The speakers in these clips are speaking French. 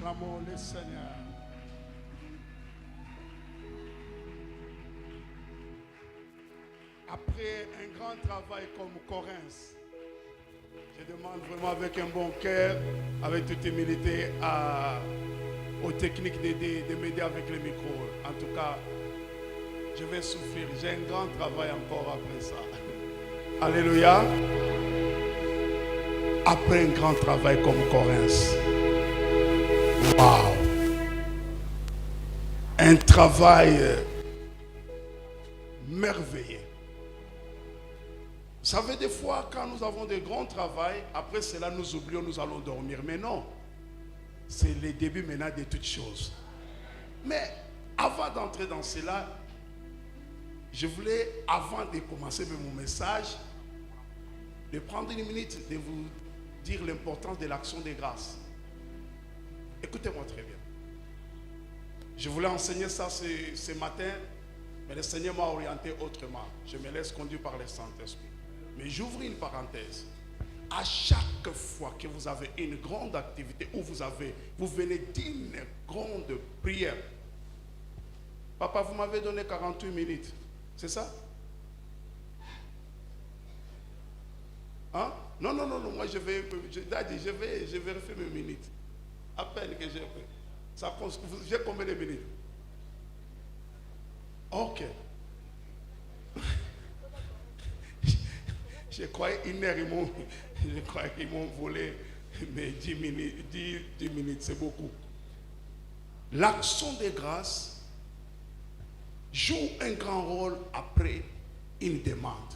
Acclamons le Seigneur. Après un grand travail comme Corinthe, je demande vraiment avec un bon cœur, avec toute humilité, aux techniques de m'aider avec le micro. En tout cas, je vais souffrir. J'ai un grand travail encore après ça. Alléluia. Après un grand travail comme Corinthe. Waouh. Un travail merveilleux. Vous savez, des fois, quand nous avons de grands travaux, après cela, nous oublions, nous allons dormir. Mais non, c'est le début maintenant de toutes choses. Mais avant d'entrer dans cela, je voulais, avant de commencer mon message, de prendre une minute de vous dire l'importance de l'action de grâce. Écoutez-moi très bien. Je voulais enseigner ça ce matin, mais le Seigneur m'a orienté autrement. Je me laisse conduire par le Saint-Esprit. Mais j'ouvre une parenthèse. À chaque fois que vous avez une grande activité ou vous venez d'une grande prière. Papa, vous m'avez donné 48 minutes. C'est ça? Hein? Non, moi je vais vérifier mes minutes. À peine que j'ai fait. J'ai combien de minutes? Ok. Je croyais une heure, je croyais qu'ils m'ont volé, mais 10 minutes, c'est beaucoup. L'action de grâce joue un grand rôle après une demande.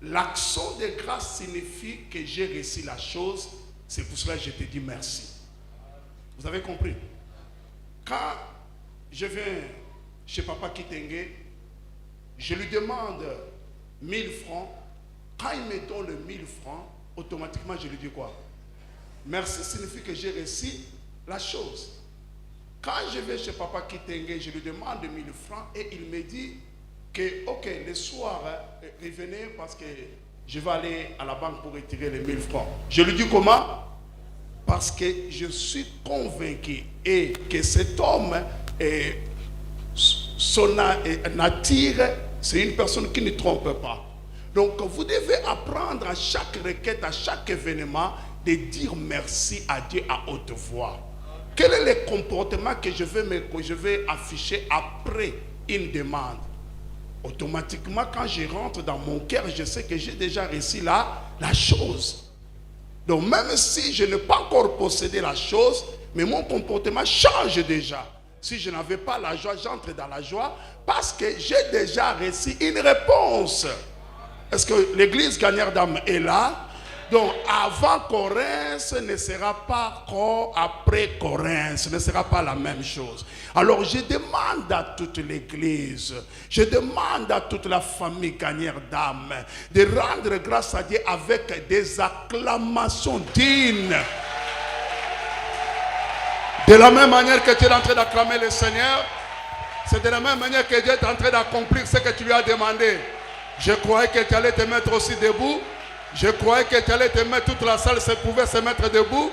L'action de grâce signifie que j'ai réussi la chose, c'est pour cela que je te dis merci. Vous avez compris? Quand je viens chez Papa Kitenge, je lui demande 1000 francs. Quand il me donne le 1000 francs, automatiquement je lui dis quoi? Merci signifie que j'ai réussi la chose. Quand je vais chez Papa Kitenge, je lui demande 1000 francs et il me dit que, ok, le soir, revenez parce que je vais aller à la banque pour retirer les 1000 francs. Je lui dis comment? Parce que je suis convaincu et que cet homme, son nature, c'est une personne qui ne trompe pas. Donc vous devez apprendre à chaque requête, à chaque événement, de dire merci à Dieu à haute voix. Quel est le comportement que je vais afficher après une demande? Automatiquement, quand je rentre dans mon cœur, je sais que j'ai déjà réussi la chose. Donc même si je n'ai pas encore possédé la chose, mais mon comportement change déjà. Si je n'avais pas la joie, j'entre dans la joie parce que j'ai déjà reçu une réponse. Est-ce que l'église gagneur d'âme est là? Donc avant Corinthe, ce ne sera pas comme après Corinthe, ce ne sera pas la même chose. Alors je demande à toute l'église, je demande à toute la famille gagneur d'âme de rendre grâce à Dieu avec des acclamations dignes. De la même manière que tu es en train d'acclamer le Seigneur, c'est de la même manière que Dieu est en train d'accomplir ce que tu lui as demandé. Je croyais que tu allais te mettre aussi debout. Je croyais que tu allais te mettre, toute la salle pouvait se mettre debout.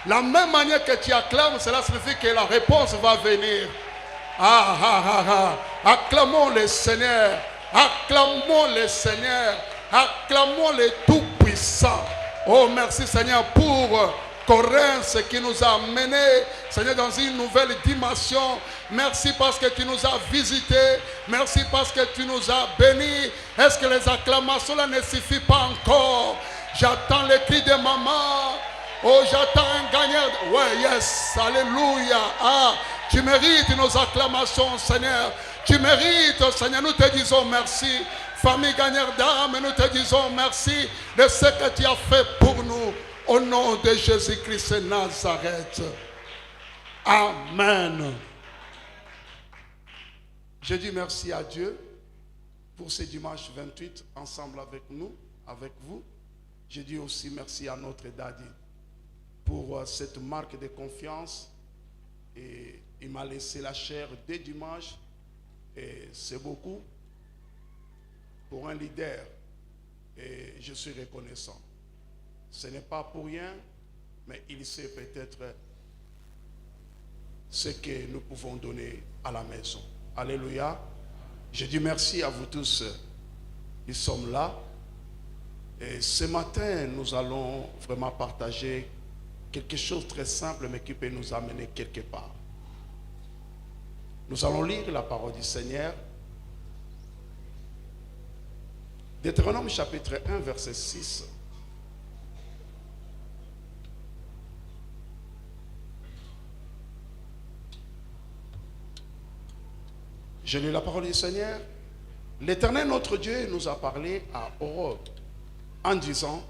La même manière que tu acclames, cela signifie que la réponse va venir. Acclamons le Seigneur. Acclamons le Seigneur. Acclamons le Tout-Puissant. Oh, merci Seigneur pour Corinthe qui nous a menés, Seigneur, dans une nouvelle dimension. Merci parce que tu nous as visités. Merci parce que tu nous as bénis. Est-ce que les acclamations là ne suffisent pas encore? J'attends les cris de maman. Oh, j'attends un gagnant. Ouais, yes, alléluia. Tu mérites nos acclamations, Seigneur. Tu mérites, Seigneur. Nous te disons merci. Famille gagneur d'âme, nous te disons merci de ce que tu as fait pour nous. Au nom de Jésus-Christ de Nazareth. Amen. Je dis merci à Dieu pour ce dimanche 28 ensemble avec nous, avec vous. Je dis aussi merci à notre Daddy pour cette marque de confiance. Et il m'a laissé la chair dès dimanche. Et c'est beaucoup pour un leader. Et je suis reconnaissant. Ce n'est pas pour rien, mais il sait peut-être ce que nous pouvons donner à la maison. Alléluia. Je dis merci à vous tous qui sommes là. Et ce matin, nous allons vraiment partager quelque chose de très simple, mais qui peut nous amener quelque part. Nous allons lire la parole du Seigneur. Deutéronome chapitre 1, verset 6. Je lis la parole du Seigneur. L'Éternel notre Dieu nous a parlé à Horeb en disant: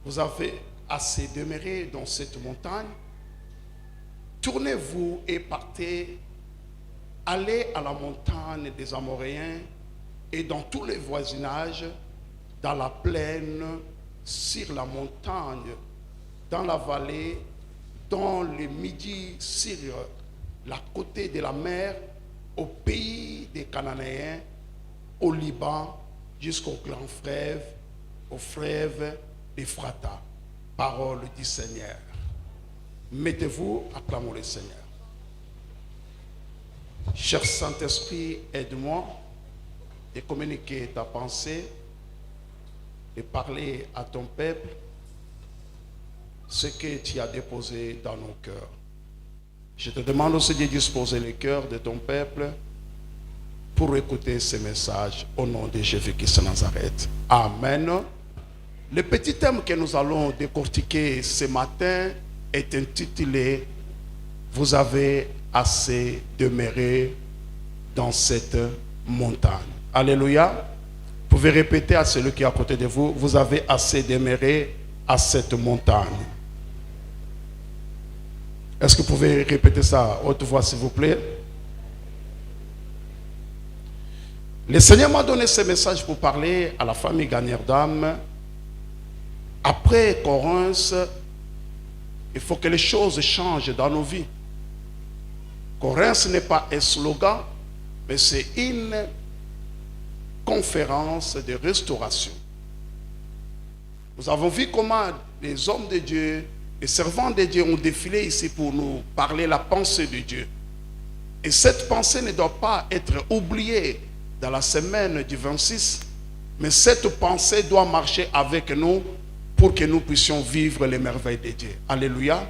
vous avez assez demeuré dans cette montagne, tournez-vous et partez, allez à la montagne des Amoréens et dans tous les voisinages, dans la plaine, sur la montagne, dans la vallée, dans le midi, sur la côté de la mer, au pays des Cananéens, au Liban, jusqu'au grand fleuve, au fleuve d'Ephrata. Parole du Seigneur. Mettez-vous, acclamons le Seigneur. Cher Saint-Esprit, aide-moi de communiquer ta pensée, de parler à ton peuple ce que tu as déposé dans nos cœurs. Je te demande aussi de disposer le cœur de ton peuple pour écouter ce message au nom de Jésus-Christ de Nazareth. Amen. Le petit thème que nous allons décortiquer ce matin est intitulé « Vous avez assez demeuré dans cette montagne ». Alléluia. Vous pouvez répéter à celui qui est à côté de vous: vous avez assez demeuré à cette montagne. Est-ce que vous pouvez répéter ça à haute voix, s'il vous plaît? Le Seigneur m'a donné ce message pour parler à la famille Gagnère d'âme. Après Corinthe, il faut que les choses changent dans nos vies. Corinthe n'est pas un slogan, mais c'est une conférence de restauration. Nous avons vu comment les hommes de Dieu, les servants de Dieu ont défilé ici pour nous parler la pensée de Dieu. Et cette pensée ne doit pas être oubliée dans la semaine du 26, mais cette pensée doit marcher avec nous pour que nous puissions vivre les merveilles de Dieu. Alléluia.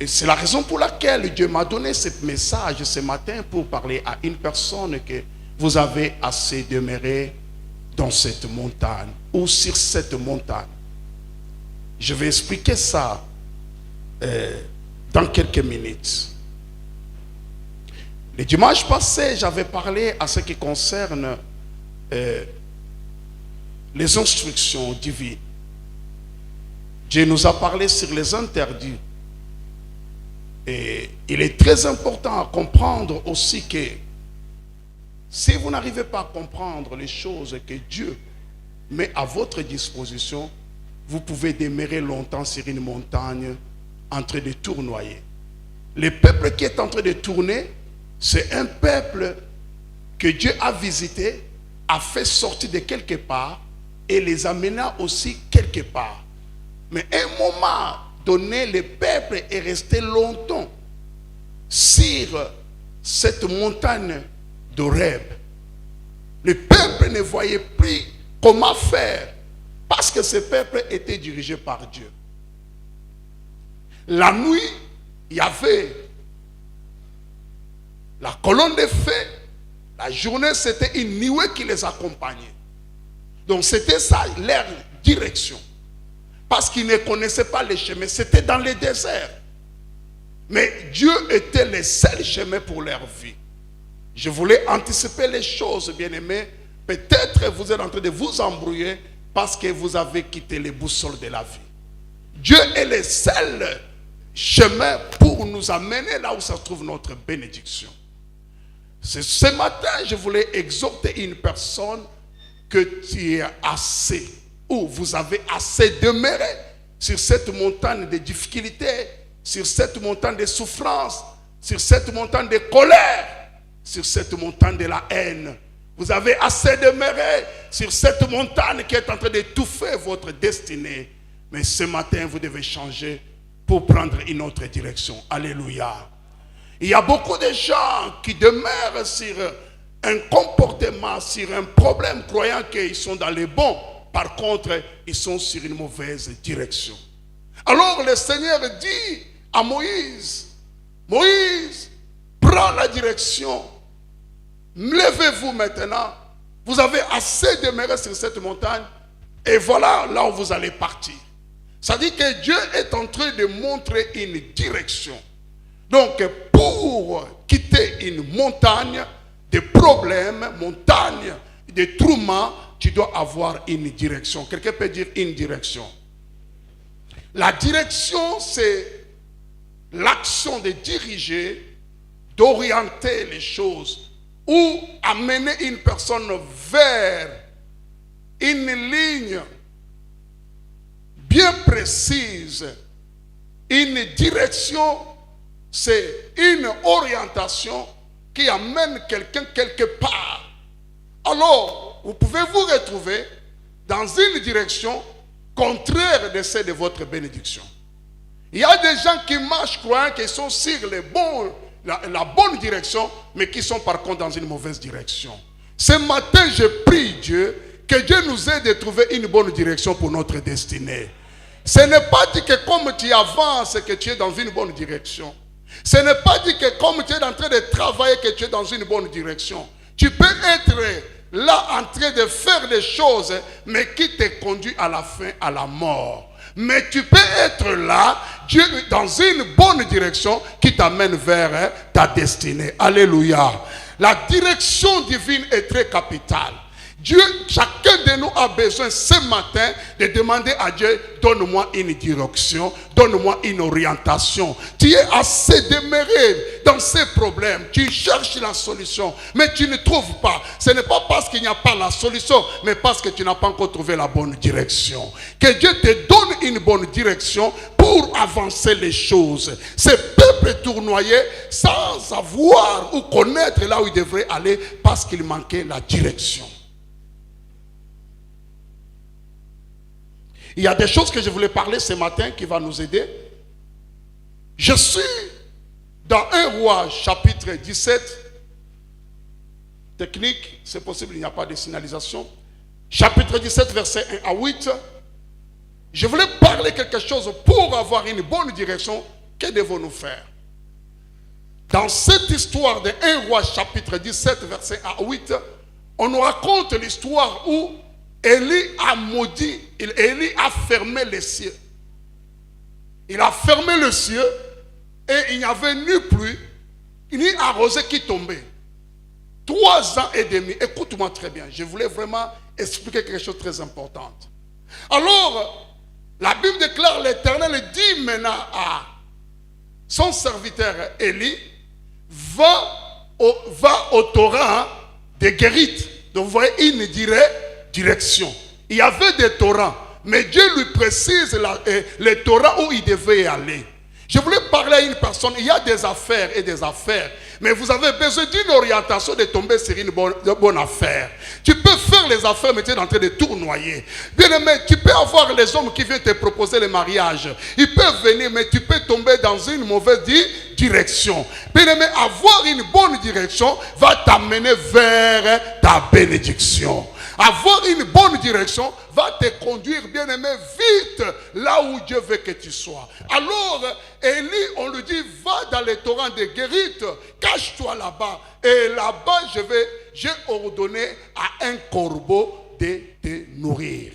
Et c'est la raison pour laquelle Dieu m'a donné ce message ce matin pour parler à une personne que vous avez assez demeuré dans cette montagne ou sur cette montagne. Je vais expliquer ça dans quelques minutes. Le dimanche passé, j'avais parlé à ce qui concerne les instructions divines. Dieu nous a parlé sur les interdits. Et il est très important à comprendre aussi que si vous n'arrivez pas à comprendre les choses que Dieu met à votre disposition, vous pouvez demeurer longtemps sur une montagne en train de tournoyer. Le peuple qui est en train de tourner, c'est un peuple que Dieu a visité, a fait sortir de quelque part et les amena aussi quelque part. Mais à un moment donné, le peuple est resté longtemps sur cette montagne d'Horeb. Le peuple ne voyait plus comment faire parce que ce peuple était dirigé par Dieu. La nuit, il y avait la colonne de feu. La journée, c'était une nuée qui les accompagnait. Donc c'était ça leur direction. Parce qu'ils ne connaissaient pas les chemins. C'était dans le désert. Mais Dieu était le seul chemin pour leur vie. Je voulais anticiper les choses, bien-aimés. Peut-être vous êtes en train de vous embrouiller parce que vous avez quitté les boussoles de la vie. Dieu est le seul chemin pour nous amener là où se trouve notre bénédiction. Ce matin, je voulais exhorter une personne que tu es assez, ou vous avez assez demeuré sur cette montagne de difficultés, sur cette montagne de souffrance, sur cette montagne de colère, sur cette montagne de la haine. Vous avez assez demeuré sur cette montagne qui est en train d'étouffer votre destinée. Mais ce matin, vous devez changer pour prendre une autre direction. Alléluia. Il y a beaucoup de gens qui demeurent sur un comportement, sur un problème, croyant qu'ils sont dans les bons. Par contre, ils sont sur une mauvaise direction. Alors le Seigneur dit à Moïse, Moïse, prends la direction. Levez-vous maintenant. Vous avez assez demeuré sur cette montagne. Et voilà là où vous allez partir. Ça dit que Dieu est en train de montrer une direction. Donc, pour quitter une montagne de problèmes, montagne de tourments, tu dois avoir une direction. Quelqu'un peut dire une direction. La direction, c'est l'action de diriger, d'orienter les choses ou amener une personne vers une ligne bien précise. Une direction, c'est une orientation qui amène quelqu'un quelque part. Alors, vous pouvez vous retrouver dans une direction contraire de celle de votre bénédiction. Il y a des gens qui marchent croyant qu'ils sont sur la bonne direction, mais qui sont par contre dans une mauvaise direction. Ce matin, je prie Dieu que Dieu nous aide à trouver une bonne direction pour notre destinée. Ce n'est pas dit que comme tu avances, que tu es dans une bonne direction. Ce n'est pas dit que comme tu es en train de travailler, que tu es dans une bonne direction. Tu peux être là en train de faire des choses, mais qui te conduit à la fin, à la mort. Mais tu peux être là, Dieu, dans une bonne direction qui t'amène vers ta destinée. Alléluia. La direction divine est très capitale. Dieu, chacun de nous a besoin ce matin de demander à Dieu, donne-moi une direction, donne-moi une orientation. Tu es assez demeuré dans ces problèmes, tu cherches la solution, mais tu ne trouves pas. Ce n'est pas parce qu'il n'y a pas la solution, mais parce que tu n'as pas encore trouvé la bonne direction. Que Dieu te donne une bonne direction pour avancer les choses. Ce peuple est tournoyé sans savoir ou connaître là où il devrait aller parce qu'il manquait la direction. Il y a des choses que je voulais parler ce matin qui vont nous aider. Je suis dans 1 Roi chapitre 17. Technique, c'est possible, il n'y a pas de signalisation. Chapitre 17, verset 1 à 8. Je voulais parler quelque chose pour avoir une bonne direction. Que devons-nous faire? Dans cette histoire de 1 Roi chapitre 17, verset 1 à 8, on nous raconte l'histoire où Élie a maudit, Élie a fermé les cieux. Il a fermé le ciel et il n'y avait ni pluie, ni arrosée qui tombait. 3 ans et demi. Écoute-moi très bien. Je voulais vraiment expliquer quelque chose de très important. Alors, la Bible déclare, l'Éternel dit maintenant à son serviteur Élie, va au torrent de Guérit. Donc vous voyez, une direction. Il y avait des torrents, mais Dieu lui précise les torrents où il devait aller. Je voulais parler à une personne, il y a des affaires et des affaires, mais vous avez besoin d'une orientation de tomber sur une bonne affaire. Tu peux faire les affaires, mais tu es en train de tournoyer. Bien aimé, tu peux avoir les hommes qui viennent te proposer le mariage. Ils peuvent venir, mais tu peux tomber dans une mauvaise direction. Bien aimé, avoir une bonne direction va t'amener vers ta bénédiction. Avoir une bonne direction va te conduire, bien aimé, vite là où Dieu veut que tu sois. Alors, Élie, on lui dit, va dans les torrents de Guérit, cache-toi là-bas. Et là-bas, j'ai ordonné à un corbeau de te nourrir.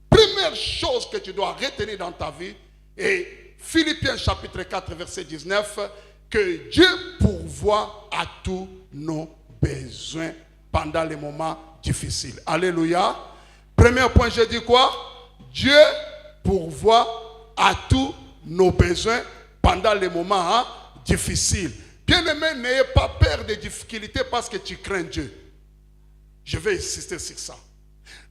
Première chose que tu dois retenir dans ta vie, et Philippiens chapitre 4, verset 19, que Dieu pourvoit à tous nos besoins pendant les moments difficiles. Alléluia. Premier point, je dis quoi? Dieu pourvoit à tous nos besoins pendant les moments difficiles. Bien-aimé, n'ayez pas peur des difficultés parce que tu crains Dieu. Je vais insister sur ça.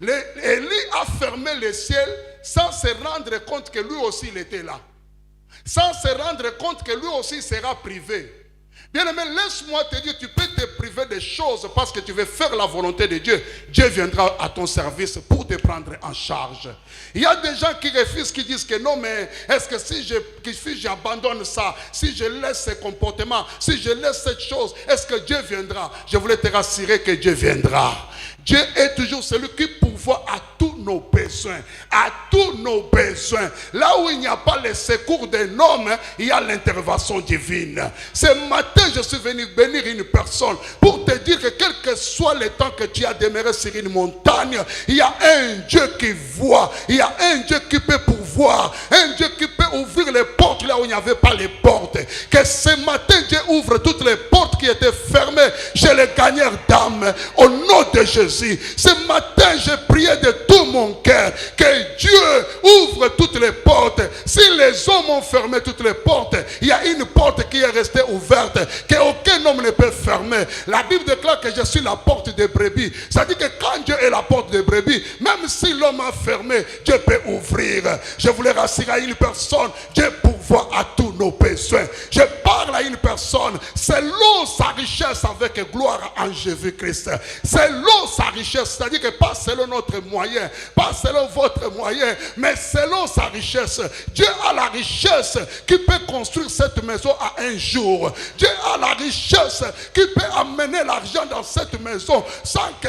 Élie a fermé le ciel sans se rendre compte que lui aussi il était là. Sans se rendre compte que lui aussi sera privé. Bien-aimé, laisse-moi te dire, tu peux te priver des choses parce que tu veux faire la volonté de Dieu. Dieu viendra à ton service pour te prendre en charge. Il y a des gens qui refusent, qui disent que non, mais est-ce que si j'abandonne ça, si je laisse ce comportement, si je laisse cette chose, est-ce que Dieu viendra? Je voulais te rassurer que Dieu viendra. Dieu est toujours celui qui pourvoit à tous nos besoins. À tous nos besoins. Là où il n'y a pas le secours d'un homme, il y a l'intervention divine. Ce matin, je suis venu bénir une personne pour te dire que quel que soit le temps que tu as demeuré sur une montagne, il y a un Dieu qui voit. Il y a un Dieu qui peut pourvoir. Un Dieu qui peut ouvrir les portes là où il n'y avait pas les portes. Que ce matin, Dieu ouvre toutes les portes qui étaient fermées chez les gagneurs d'âme. Au nom de Jésus. Ce matin, j'ai prié de tout mon cœur que Dieu ouvre toutes les portes. Si les hommes ont fermé toutes les portes, il y a une porte qui est restée ouverte, qu'aucun homme ne peut fermer. La Bible déclare que je suis la porte des brebis. Ça dit que quand Dieu est la porte des brebis, même si l'homme a fermé, Dieu peut ouvrir. Je voulais rassurer à une personne, Dieu pourvoit à tous nos besoins. Je parle à une personne, selon sa richesse avec gloire en Jésus-Christ. Selon sa richesse, c'est-à-dire que pas selon notre moyen, pas selon votre moyen, mais selon sa richesse. Dieu a la richesse qui peut construire cette maison à un jour. Dieu a la richesse qui peut amener l'argent dans cette maison sans que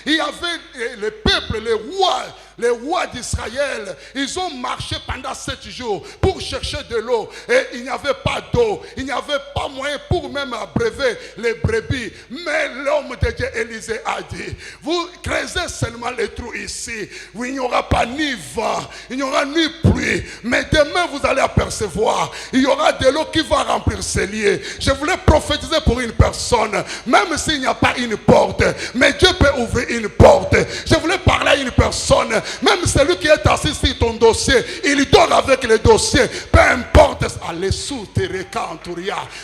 il y avait le peuple, les rois d'Israël, ils ont marché pendant 7 jours pour chercher de l'eau et il n'y avait pas d'eau, il n'y avait pas moyen pour même abreuver les brebis. Mais l'homme de Dieu Élisée a dit, vous creusez seulement les trous ici, où il n'y aura pas ni vent, il n'y aura ni pluie, mais demain vous allez apercevoir, il y aura de l'eau qui va remplir ces lieux. Je voulais prophétiser pour une personne, même s'il n'y a pas une porte, mais Dieu peut ouvrir une porte. Je voulais parler à une personne, même celui qui est assis sur ton dossier, il dort avec le dossier, peu importe.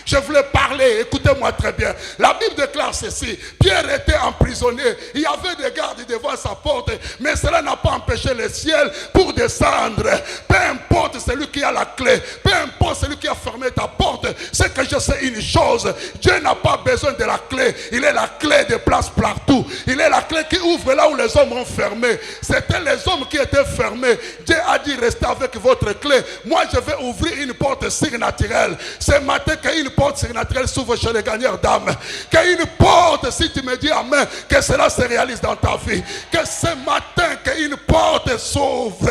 Je voulais parler, écoutez-moi très bien. La Bible déclare ceci, Pierre était emprisonné, il y avait des gardes devant sa porte, mais cela n'a pas empêché le ciel pour descendre. Peu importe celui qui a la clé, peu importe celui qui a fermé ta porte, c'est que je sais une chose, Dieu n'a pas besoin de la clé, il est la clé de place partout, il est la clé qui ouvre là où les hommes ont fermé. C'était les hommes qui étaient fermés. Dieu a dit restez avec votre clé, moi je vais ouvrir une porte surnaturelle. Ce matin qu'une porte surnaturelle s'ouvre chez les gagneurs d'âme, qu'une porte, si tu me dis amen, que cela se réalise dans ta vie, que ce matin qu'une porte s'ouvre.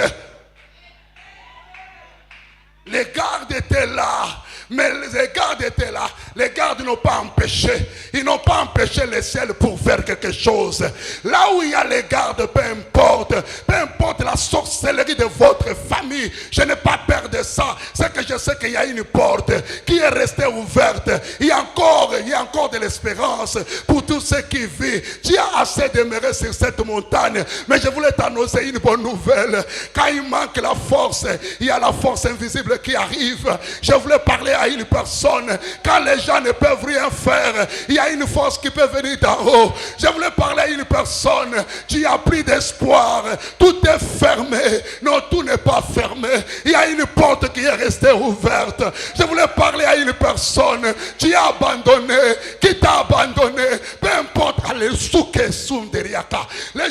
Les gardes étaient là, mais les gardes étaient là. Les gardes n'ont pas empêché. Ils n'ont pas empêché le ciel pour faire quelque chose. Là où il y a les gardes, peu importe la sorcellerie de votre famille, je n'ai pas peur de ça. C'est que je sais qu'il y a une porte qui est restée ouverte. Il y a encore de l'espérance pour tous ceux qui vivent. Tu as assez demeuré sur cette montagne, mais je voulais t'annoncer une bonne nouvelle. Quand il manque la force, il y a la force invisible qui arrive. Je voulais parler à une personne, quand les gens ne peuvent rien faire, il y a une force qui peut venir d'en haut. Je voulais parler à une personne, tu as pris d'espoir, tout est fermé. Non, tout n'est pas fermé, il y a une porte qui est restée ouverte. Je voulais parler à une personne, tu as abandonné, qui t'a abandonné, peu importe, les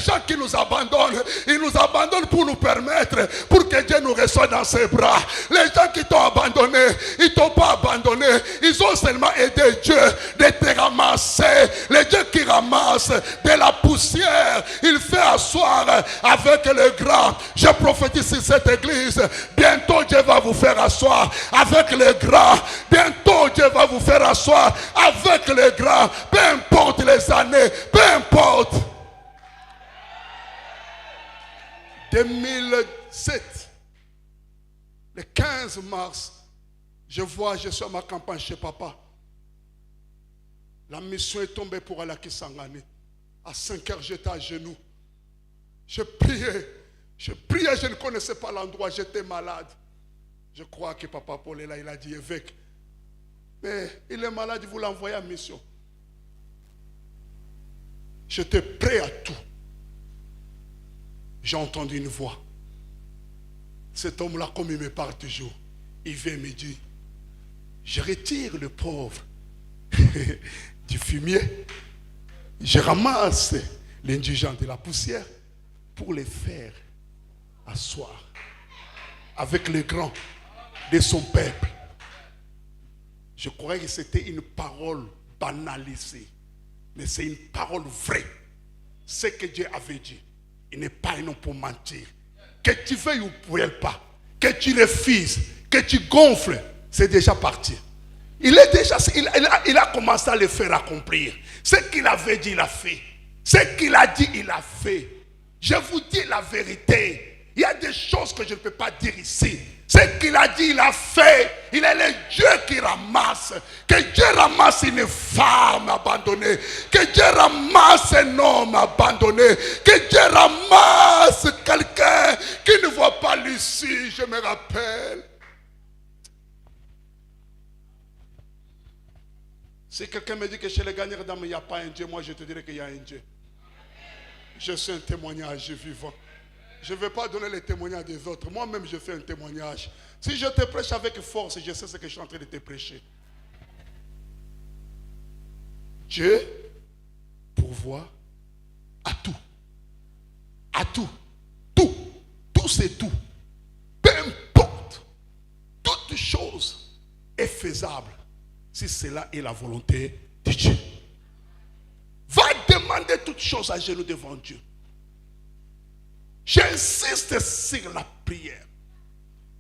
gens qui nous abandonnent, ils nous abandonnent pour nous permettre, pour que Dieu nous reçoive dans ses bras. Les gens qui t'ont abandonné, ils t'ont pas abandonné, ils ont seulement aidé Dieu de te ramasser. Le Dieu qui ramasse de la poussière, il fait asseoir avec le grand. Je prophétise sur cette église, bientôt Dieu va vous faire asseoir avec le grand. Bientôt Dieu va vous faire asseoir avec le grand. Peu importe les années, peu importe. 2007, le 15 mars, je suis à ma campagne chez papa. La mission est tombée pour aller à Kisangani. À 5 heures, j'étais à genoux. Je priais, je ne connaissais pas l'endroit, j'étais malade. Je crois que papa Paul est là, il a dit évêque. Mais il est malade, vous l'envoyez à mission. J'étais prêt à tout. J'ai entendu une voix. Cet homme-là, comme il me parle toujours, il vient me dire, Je retire le pauvre du fumier. Je ramasse l'indigent de la poussière pour les faire asseoir avec les grands de son peuple. Je croyais que c'était une parole banalisée, mais c'est une parole vraie. Ce que Dieu avait dit, il n'est pas un homme pour mentir. Que tu veuilles ou pas, que tu refuses, que tu gonfles, c'est déjà parti. Il a commencé à le faire accomplir. Ce qu'il avait dit, il a fait. Ce qu'il a dit, il a fait. Je vous dis la vérité. Il y a des choses que je ne peux pas dire ici. Ce qu'il a dit, il a fait. Il est le Dieu qui ramasse. Que Dieu ramasse une femme abandonnée. Que Dieu ramasse un homme abandonné. Que Dieu ramasse quelqu'un qui ne voit pas l'issue. Je me rappelle. Si quelqu'un me dit que chez les gagnants d'âme, il n'y a pas un Dieu, moi je te dirais qu'il y a un Dieu. Je suis un témoignage vivant. Je ne vais pas donner les témoignages des autres. Moi-même, je fais un témoignage. Si je te prêche avec force, je sais ce que je suis en train de te prêcher. Dieu pourvoit à tout. À tout. Tout. Tout, c'est tout. Peu importe. Toute chose est faisable si cela est la volonté de Dieu. Va demander toutes choses à genoux devant Dieu. J'insiste sur la prière.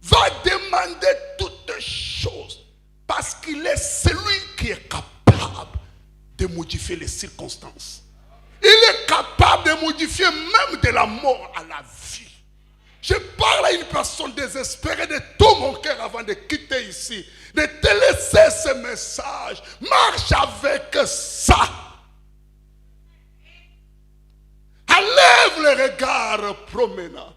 Va demander toutes choses. Parce qu'il est celui qui est capable de modifier les circonstances. Il est capable de modifier même de la mort à la vie. Je parle à une personne désespérée de tout mon cœur avant de quitter ici. De te laisser ce message. Marche avec ça. Enlève le regard promenant.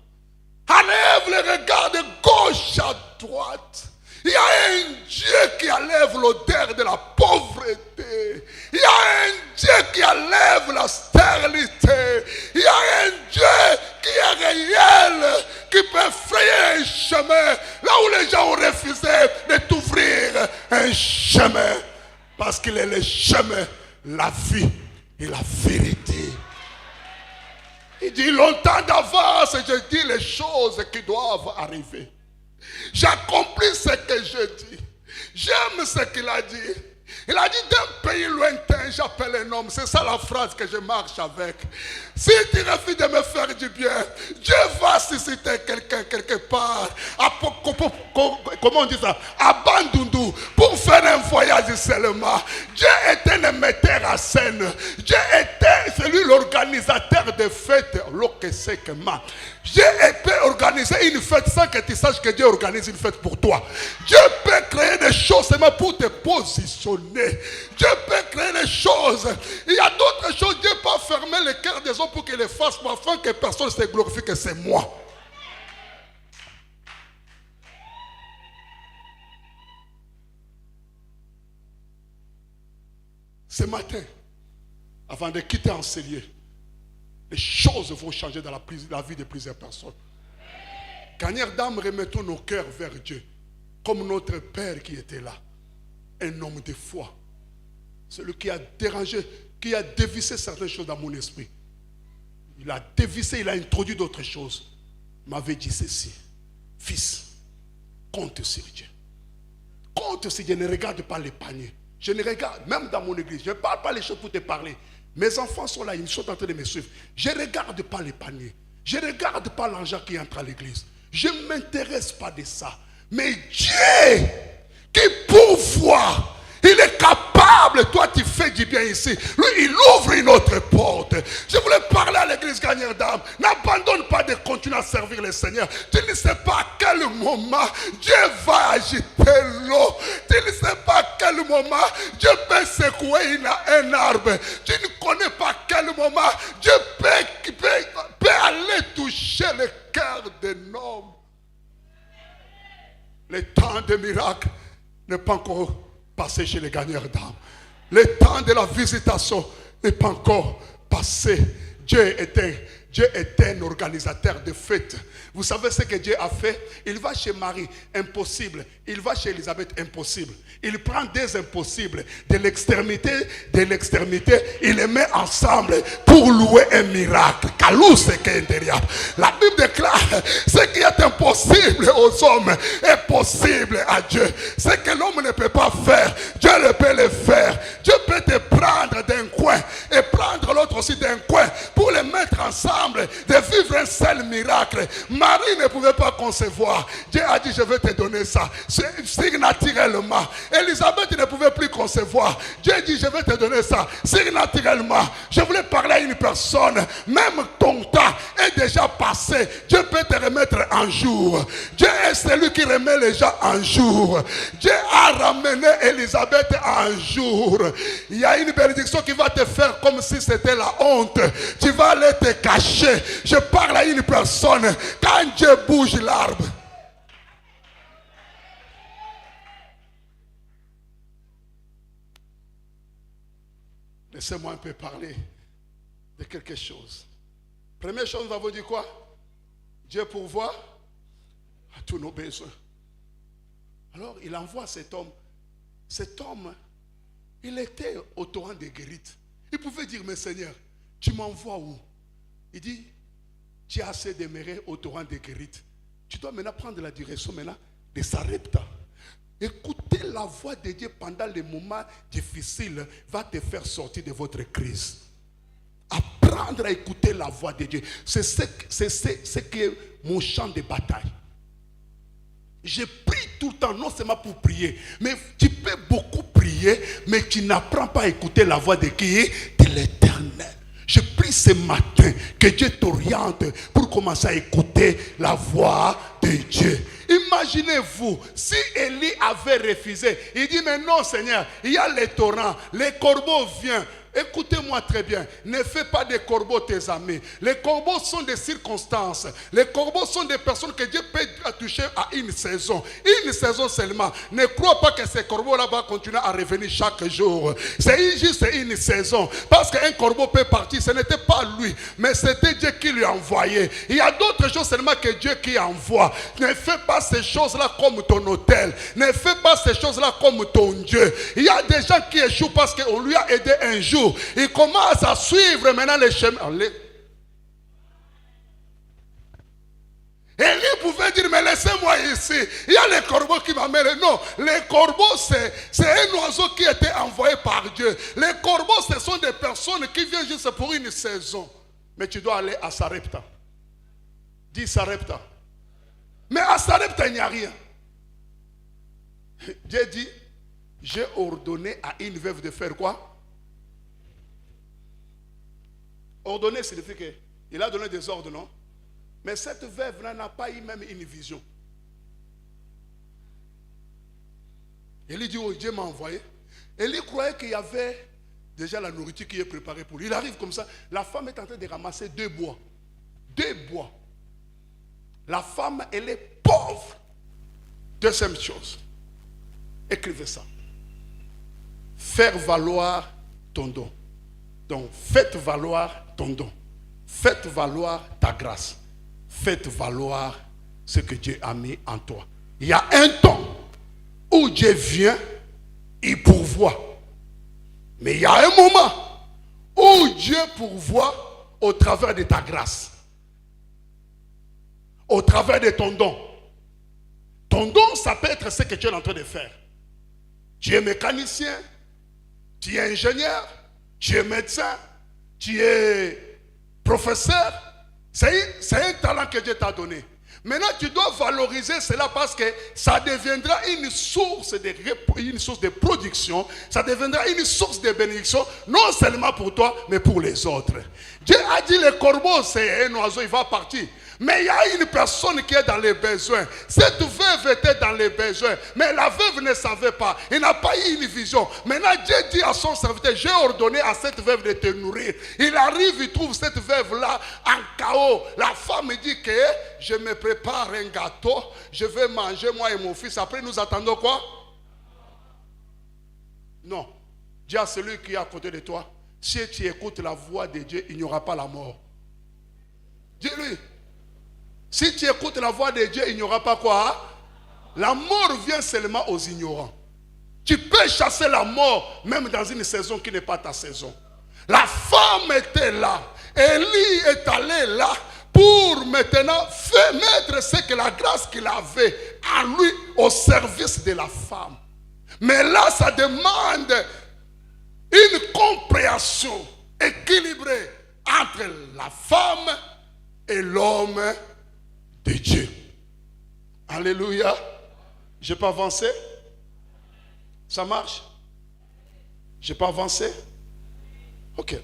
Enlève le regard de gauche à droite. Il y a un Dieu qui enlève l'odeur de la pauvreté. Il y a un Dieu qui enlève la stérilité. Il y a un Dieu qui est réel, qui peut frayer un chemin là où les gens ont refusé de t'ouvrir un chemin. Parce qu'il est le chemin, la vie et la vérité. Il dit longtemps d'avance, je dis les choses qui doivent arriver. J'accomplis ce que je dis. J'aime ce qu'il a dit. Il a dit d'un pays lointain, j'appelle un homme. C'est ça la phrase que je marche avec. Si tu refuses de me faire du bien, Dieu va susciter quelqu'un quelque part. Comment on dit ça? À Bandundu, pour faire un voyage seulement. Dieu était le metteur à scène. Dieu était celui l'organisateur des fêtes. Dieu peut organiser une fête sans que tu saches que Dieu organise une fête pour toi. Dieu peut créer des choses seulement pour te positionner. Dieu peut créer des choses. Il y a d'autres choses. Dieu peut fermer le cœur des hommes pour qu'ils les fassent afin que personne ne se glorifie que c'est moi. Ce matin, avant de quitter Encellier, les choses vont changer dans la vie de plusieurs personnes. Gagneur d'âme, remettons nos cœurs vers Dieu. Comme notre Père qui était là. Un homme de foi. Celui qui a dérangé, qui a dévissé certaines choses dans mon esprit. Il a dévissé, il a introduit d'autres choses. Il m'avait dit ceci. Fils, compte sur Dieu. Compte sur Dieu, ne regarde pas les paniers. Je ne regarde, même dans mon église, je ne parle pas les choses pour te parler. Mes enfants sont là, ils sont en train de me suivre. Je ne regarde pas les paniers. Je ne regarde pas l'argent qui entre à l'église. Je ne m'intéresse pas de ça. Mais Dieu, qui pourvoit, il est capable. Toi, tu fais du bien ici. Lui, il ouvre une autre porte. Je voulais parler à l'église gagneur d'âme. N'abandonne pas de continuer à servir le Seigneur. Tu ne sais pas à quel moment Dieu va agiter l'eau. Tu ne sais pas à quel moment Dieu peut secouer un arbre. Tu ne connais pas à quel moment Dieu peut aller toucher le cœur d'un homme. Le temps des miracles n'est pas encore passé chez les gagneurs d'âme. Le temps de la visitation n'est pas encore passé. Dieu Dieu est un organisateur de fêtes. Vous savez ce que Dieu a fait? Il va chez Marie, impossible. Il va chez Élisabeth, impossible. Il prend des impossibles de l'extrémité, il les met ensemble pour louer un miracle. La Bible déclare ce qui est impossible aux hommes est possible à Dieu. Ce que l'homme ne peut pas faire, Dieu le peut le faire. Dieu peut te prendre d'un coin et prendre l'autre aussi d'un coin pour les mettre ensemble, de vivre un seul miracle. Marie ne pouvait pas concevoir. Dieu a dit, je vais te donner ça. Surnaturellement. Élisabeth ne pouvait plus concevoir. Dieu dit, je vais te donner ça. Surnaturellement. Je voulais parler à une personne. Même ton temps est déjà passé. Dieu peut te remettre un jour. Dieu est celui qui remet les gens un jour. Dieu a ramené Élisabeth un jour. Il y a une bénédiction qui va te faire comme si c'était la honte. Tu vas aller te cacher. Je parle à une personne. Quand Dieu bouge l'arbre. Laissez-moi un peu parler de quelque chose. Première chose, nous avons dit quoi? Dieu pourvoit à tous nos besoins. Alors, il envoie cet homme. Cet homme, il était au torrent de Guérit. Il pouvait dire, mais Seigneur, tu m'envoies où? Il dit, tu as assez demeuré au torrent de Guérit. Tu dois maintenant prendre la direction maintenant de Sarepta. Écouter la voix de Dieu pendant les moments difficiles va te faire sortir de votre crise. Apprendre à écouter la voix de Dieu. C'est ce qui est mon champ de bataille. Je prie tout le temps, non seulement pour prier, mais tu peux beaucoup prier, mais tu n'apprends pas à écouter la voix de qui? De l'Éternel. Je prie ce matin que Dieu t'oriente pour commencer à écouter la voix de Dieu. Imaginez-vous, si Élie avait refusé, il dit, mais non Seigneur, il y a les torrents, les corbeaux viennent. Écoutez-moi très bien, ne fais pas des corbeaux tes amis. Les corbeaux sont des circonstances. Les corbeaux sont des personnes que Dieu peut toucher à une saison. Une saison seulement. Ne crois pas que ces corbeaux-là vont continuer à revenir chaque jour. C'est juste une saison. Parce qu'un corbeau peut partir, ce n'était pas lui, mais c'était Dieu qui lui a envoyé. Il y a d'autres choses seulement que Dieu qui envoie. Ne fais pas ces choses-là comme ton hôtel. Ne fais pas ces choses-là comme ton Dieu. Il y a des gens qui échouent parce qu'on lui a aidé un jour. Il commence à suivre maintenant les chemins. Élie pouvait dire, mais laissez-moi ici. Il y a les corbeaux qui m'amènent. Non, les corbeaux, c'est un oiseau qui a été envoyé par Dieu. Les corbeaux, ce sont des personnes qui viennent juste pour une saison. Mais tu dois aller à Sarepta. Dis Sarepta. Mais à Sarepta, il n'y a rien. Dieu dit, j'ai ordonné à une veuve de faire quoi? Ordonner signifie qu'il a donné des ordres, non? Mais cette veuve n'a pas eu même une vision. Élie dit, oh, Dieu m'a envoyé. Élie croyait qu'il y avait déjà la nourriture qui est préparée pour lui. Il arrive comme ça. La femme est en train de ramasser 2 bois. 2 bois. La femme, elle est pauvre. Deuxième chose. Écrivez ça. Faire valoir ton don. Donc, faites valoir ton don. Faites valoir ta grâce. Faites valoir ce que Dieu a mis en toi. Il y a un temps où Dieu vient, il pourvoit. Mais il y a un moment où Dieu pourvoit au travers de ta grâce. Au travers de ton don. Ton don, ça peut être ce que tu es en train de faire. Tu es mécanicien, tu es ingénieur, tu es médecin, tu es professeur. C'est un talent que Dieu t'a donné. Maintenant, tu dois valoriser cela parce que ça deviendra une source de production. Ça deviendra une source de bénédiction, non seulement pour toi, mais pour les autres. Dieu a dit, le corbeau, c'est un oiseau, il va partir. Mais il y a une personne qui est dans les besoins. Cette veuve était dans les besoins. Mais la veuve ne savait pas. Il n'a pas eu une vision. Maintenant, Dieu dit à son serviteur, j'ai ordonné à cette veuve de te nourrir. Il arrive, il trouve cette veuve-là en chaos. La femme dit que je me prépare un gâteau. Je vais manger, moi et mon fils. Après, nous attendons quoi? Non. Dis à celui qui est à côté de toi, si tu écoutes la voix de Dieu, il n'y aura pas la mort. Dis-lui, si tu écoutes la voix de Dieu, il n'y aura pas quoi? La mort vient seulement aux ignorants. Tu peux chasser la mort même dans une saison qui n'est pas ta saison. La femme était là. Élie est allé là pour maintenant faire mettre ce que la grâce qu'il avait à lui au service de la femme. Mais là, ça demande une compréhension équilibrée entre la femme et l'homme de Dieu. Alléluia. Je peux avancer? Ça marche? Je peux avancer? Ok.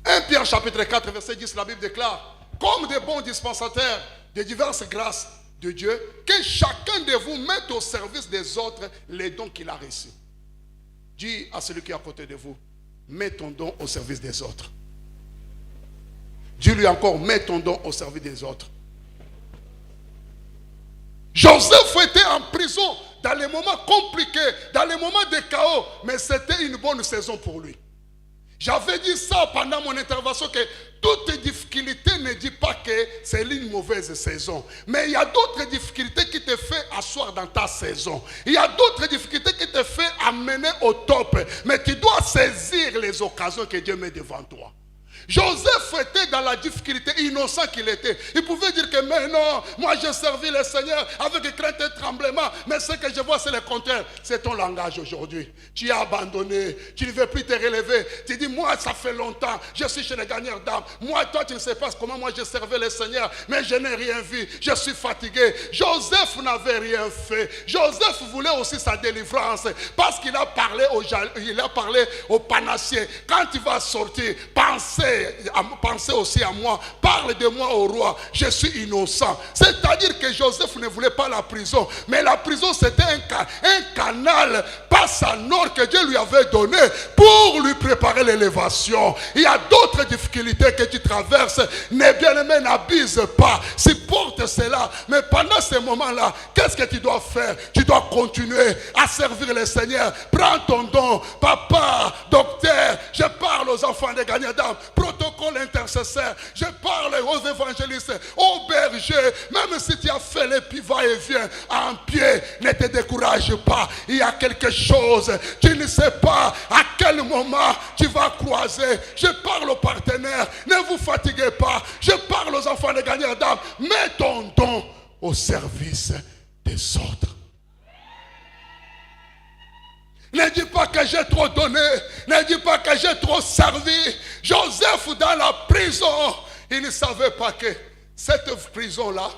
1 Pierre chapitre 4 verset 10, la Bible déclare: comme des bons dispensateurs de diverses grâces de Dieu, que chacun de vous mette au service des autres les dons qu'il a reçus. Dis à celui qui est à côté de vous: mets ton don au service des autres. Dis-lui encore: mets ton don au service des autres. Joseph était en prison dans les moments compliqués, dans les moments de chaos, mais c'était une bonne saison pour lui. J'avais dit ça pendant mon intervention, que toute difficulté ne dit pas que c'est une mauvaise saison. Mais il y a d'autres difficultés qui te font asseoir dans ta saison. Il y a d'autres difficultés qui te font amener au top. Mais tu dois saisir les occasions que Dieu met devant toi. Joseph était dans la difficulté, innocent qu'il était. Il pouvait dire que mais non, moi j'ai servi le Seigneur avec crainte et tremblement. Mais ce que je vois, c'est le contraire. C'est ton langage aujourd'hui. Tu as abandonné, tu ne veux plus te relever. Tu dis: moi ça fait longtemps, je suis chez les gagneurs d'âme. Moi, toi tu ne sais pas comment moi j'ai servi le Seigneur, mais je n'ai rien vu, je suis fatigué. Joseph n'avait rien fait. Joseph voulait aussi sa délivrance, parce qu'il a parlé au panachier: quand tu vas sortir, pensez aussi à moi, parle de moi au roi, je suis innocent. C'est-à-dire que Joseph ne voulait pas la prison, mais la prison c'était un canal, passe en or que Dieu lui avait donné pour lui préparer l'élévation. Il y a d'autres difficultés que tu traverses, ne bien-aimé, n'abuse pas, supporte cela. Mais pendant ces moments-là, qu'est-ce que tu dois faire? Tu dois continuer à servir le Seigneur. Prends ton don, papa, docteur, je parle aux enfants des gagnants d'âme, protocole intercesseur, je parle aux évangélistes, aux bergers. Même si tu as fait les va-et-vient en pied, ne te décourage pas. Il y a quelque chose, tu ne sais pas à quel moment tu vas croiser. Je parle aux partenaires, ne vous fatiguez pas. Je parle aux enfants des gagnants d'âme, mets ton don au service des autres. Ne dis pas que j'ai trop donné. Ne dis pas que j'ai trop servi. Joseph dans la prison, il ne savait pas que cette prison-là,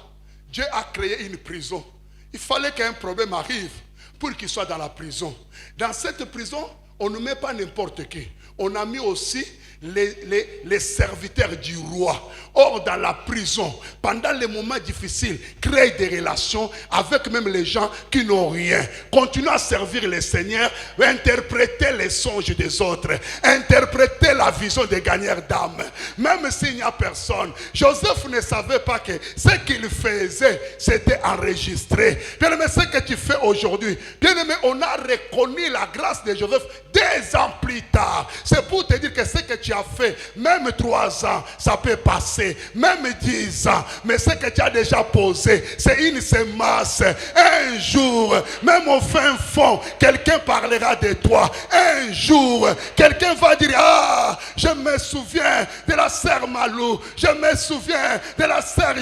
Dieu a créé une prison. Il fallait qu'un problème arrive pour qu'il soit dans la prison. Dans cette prison, on ne met pas n'importe qui. On a mis aussi les serviteurs du roi. Or, dans la prison, pendant les moments difficiles, crée des relations avec même les gens qui n'ont rien. Continue à servir le Seigneur, interpréter les songes des autres, interpréter la vision des gagnants d'âme. Même s'il n'y a personne. Joseph ne savait pas que ce qu'il faisait, c'était enregistré. Bien-aimé, ce que tu fais aujourd'hui, bien-aimé, on a reconnu la grâce de Joseph des ans plus tard. C'est pour te dire que ce que tu as fait, même 3 ans, ça peut passer, même 10 ans, mais ce que tu as déjà posé, c'est une semence. Un jour, même au fin fond, quelqu'un parlera de toi. Un jour, quelqu'un va dire: ah, je me souviens de la sœur Malou, je me souviens de la sœur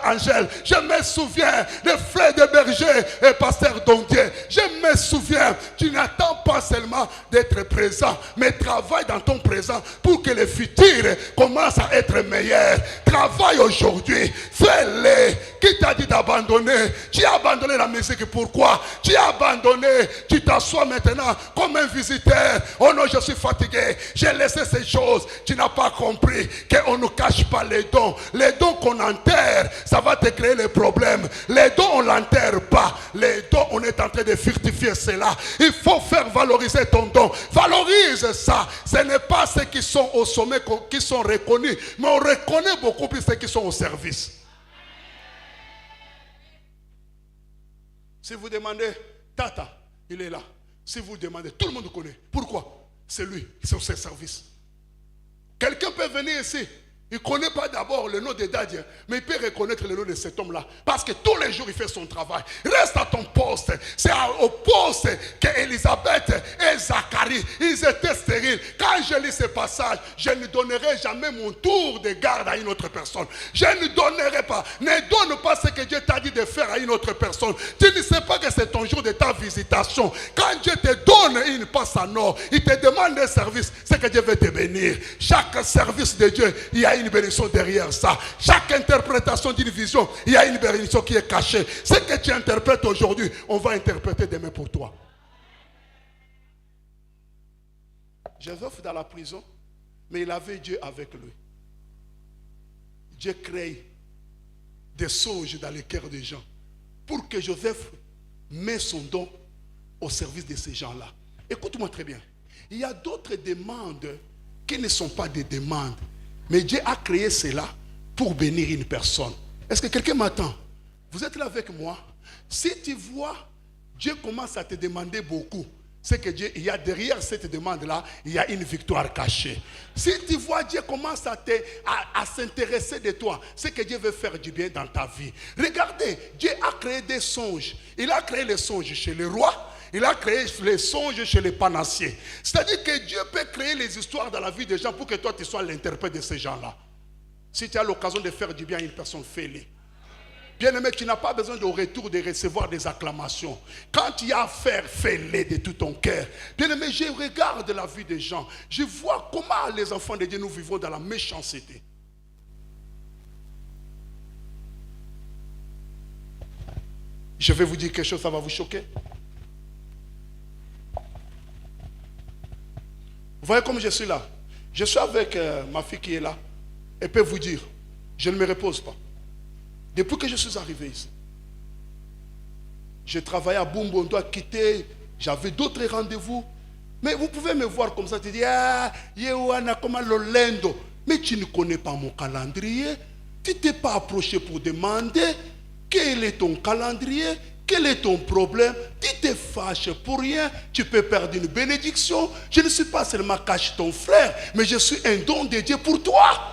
Angèle, je me souviens des frères de berger et pasteur Dondier, je me souviens. Tu n'attends pas seulement d'être présent, mais travaille dans ton présent pour que le futur commence à être meilleur. Travaille aujourd'hui, fais-le. Qui t'a dit d'abandonner? Tu as abandonné la musique, pourquoi? Tu as abandonné, tu t'assois maintenant comme un visiteur. Oh non, je suis fatigué, j'ai laissé ces choses. Tu n'as pas compris qu'on ne cache pas les dons. Les dons qu'on enterre, ça va te créer les problèmes. Les dons, on ne l'enterre pas. Les dons, on est en train de fructifier cela. Il faut faire valoriser ton don. Valorise ça. Ce n'est pas ceux qui sont au sommet qui sont reconnus, mais on reconnaît beaucoup plus ceux qui sont au service. Si vous demandez, Tata, il est là. Si vous demandez, tout le monde connaît. Pourquoi? C'est lui, c'est au service. Quelqu'un peut venir ici, Il ne connaît pas d'abord le nom de Daddy, mais il peut reconnaître le nom de cet homme-là. Parce que tous les jours, il fait son travail. Reste à ton poste. C'est au poste qu'Élisabeth et Zacharie, ils étaient stériles. Quand je lis ce passage, je ne donnerai jamais mon tour de garde à une autre personne. Je ne donnerai pas. Ne donne pas ce que Dieu t'a dit de faire à une autre personne. Tu ne sais pas que c'est ton jour de ta visitation. Quand Dieu te donne une passe en or, il te demande un service, c'est que Dieu veut te bénir. Chaque service de Dieu, il y a une bénédiction derrière ça. Chaque interprétation d'une vision, il y a une bénédiction qui est cachée. Ce que tu interprètes aujourd'hui, on va interpréter demain pour toi. Joseph dans la prison, mais il avait Dieu avec lui. Dieu crée des songes dans les cœurs des gens pour que Joseph mette son don au service de ces gens-là. Écoute-moi très bien. Il y a d'autres demandes qui ne sont pas des demandes. Mais Dieu a créé cela pour bénir une personne. Est-ce que quelqu'un m'attend? Vous êtes là avec moi? Si tu vois, Dieu commence à te demander beaucoup. C'est que Dieu, il y a derrière cette demande-là, il y a une victoire cachée. Si tu vois, Dieu commence à s'intéresser de toi, c'est que Dieu veut faire du bien dans ta vie. Regardez, Dieu a créé des songes. Il a créé les songes chez les rois. Il a créé les songes chez les panassiers. C'est-à-dire que Dieu peut créer les histoires dans la vie des gens pour que toi, tu sois l'interprète de ces gens-là. Si tu as l'occasion de faire du bien à une personne, fais-le. Bien-aimé, tu n'as pas besoin de retour de recevoir des acclamations. Quand tu as à faire, fais-le de tout ton cœur. Bien-aimé, je regarde la vie des gens. Je vois comment les enfants de Dieu, nous vivons dans la méchanceté. Je vais vous dire quelque chose, ça va vous choquer. Vous voyez comme je suis là. Je suis avec ma fille qui est là. Elle peut vous dire, je ne me repose pas. Depuis que je suis arrivé ici, je travaillais à Bumbo, on doit quitter, j'avais d'autres rendez-vous. Mais vous pouvez me voir comme ça, tu dis, ah, Yewana, comment l'Olendo. Mais tu ne connais pas mon calendrier. Tu ne t'es pas approché pour demander quel est ton calendrier. Quel est ton problème? Tu te fâches pour rien. Tu peux perdre une bénédiction. Je ne suis pas seulement cache ton frère, mais je suis un don de Dieu pour toi.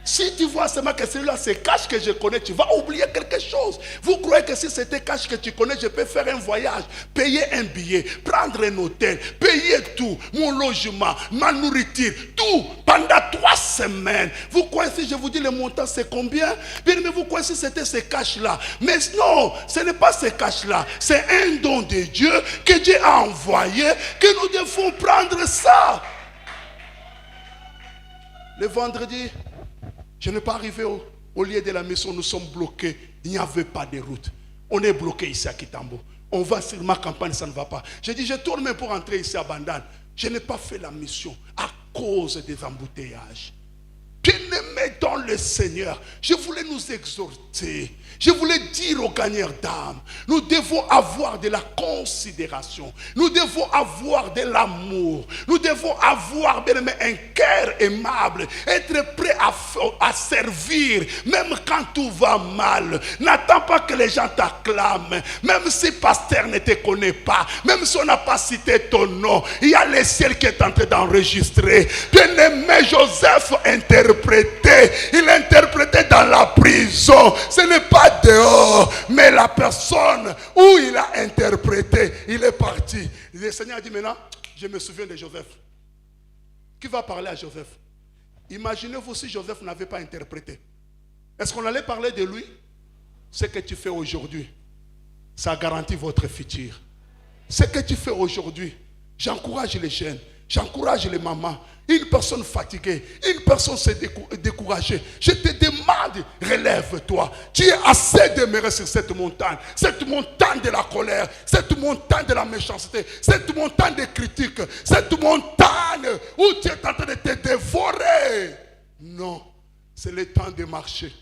Si tu vois seulement que celui-là c'est cash que je connais, tu vas oublier quelque chose. Vous croyez que si c'était cash que tu connais, je peux faire un voyage, payer un billet, prendre un hôtel, payer tout, mon logement, ma nourriture, tout, pendant 3 semaines. Vous croyez si je vous dis le montant c'est combien? Bien, mais vous croyez si c'était ces cash-là? Mais non, ce n'est pas ces cash-là. C'est un don de Dieu que Dieu a envoyé, que nous devons prendre ça. Le vendredi, je n'ai pas arrivé au lieu de la mission, nous sommes bloqués. Il n'y avait pas de route. On est bloqué ici à Kitambo. On va sur ma campagne, ça ne va pas. J'ai dit, je tourne pour entrer ici à Bandane. Je n'ai pas fait la mission à cause des embouteillages. Bien-aimés dans le Seigneur, je voulais nous exhorter. Je voulais dire aux gagnants d'âme, nous devons avoir de la considération. Nous devons avoir de l'amour. Nous devons avoir, bien aimé, un cœur aimable. Être prêt à servir, même quand tout va mal. N'attends pas que les gens t'acclament. Même si le pasteur ne te connaît pas, même si on n'a pas cité ton nom, il y a le ciel qui est en train d'enregistrer. Bien-aimé Joseph interprété. Il interprétait dans la prison. Ce n'est pas dehors, mais la personne où il a interprété, il est parti. Le Seigneur a dit maintenant, je me souviens de Joseph. Qui va parler à Joseph? Imaginez-vous si Joseph n'avait pas interprété. Est-ce qu'on allait parler de lui? Ce que tu fais aujourd'hui, ça garantit votre futur. Ce que tu fais aujourd'hui, j'encourage les jeunes, j'encourage les mamans. Une personne fatiguée, une personne s'est découragée. Je te demande, relève-toi. Tu es assez demeuré sur cette montagne de la colère, cette montagne de la méchanceté, cette montagne de critiques, cette montagne où tu es en train de te dévorer. Non, c'est le temps de marcher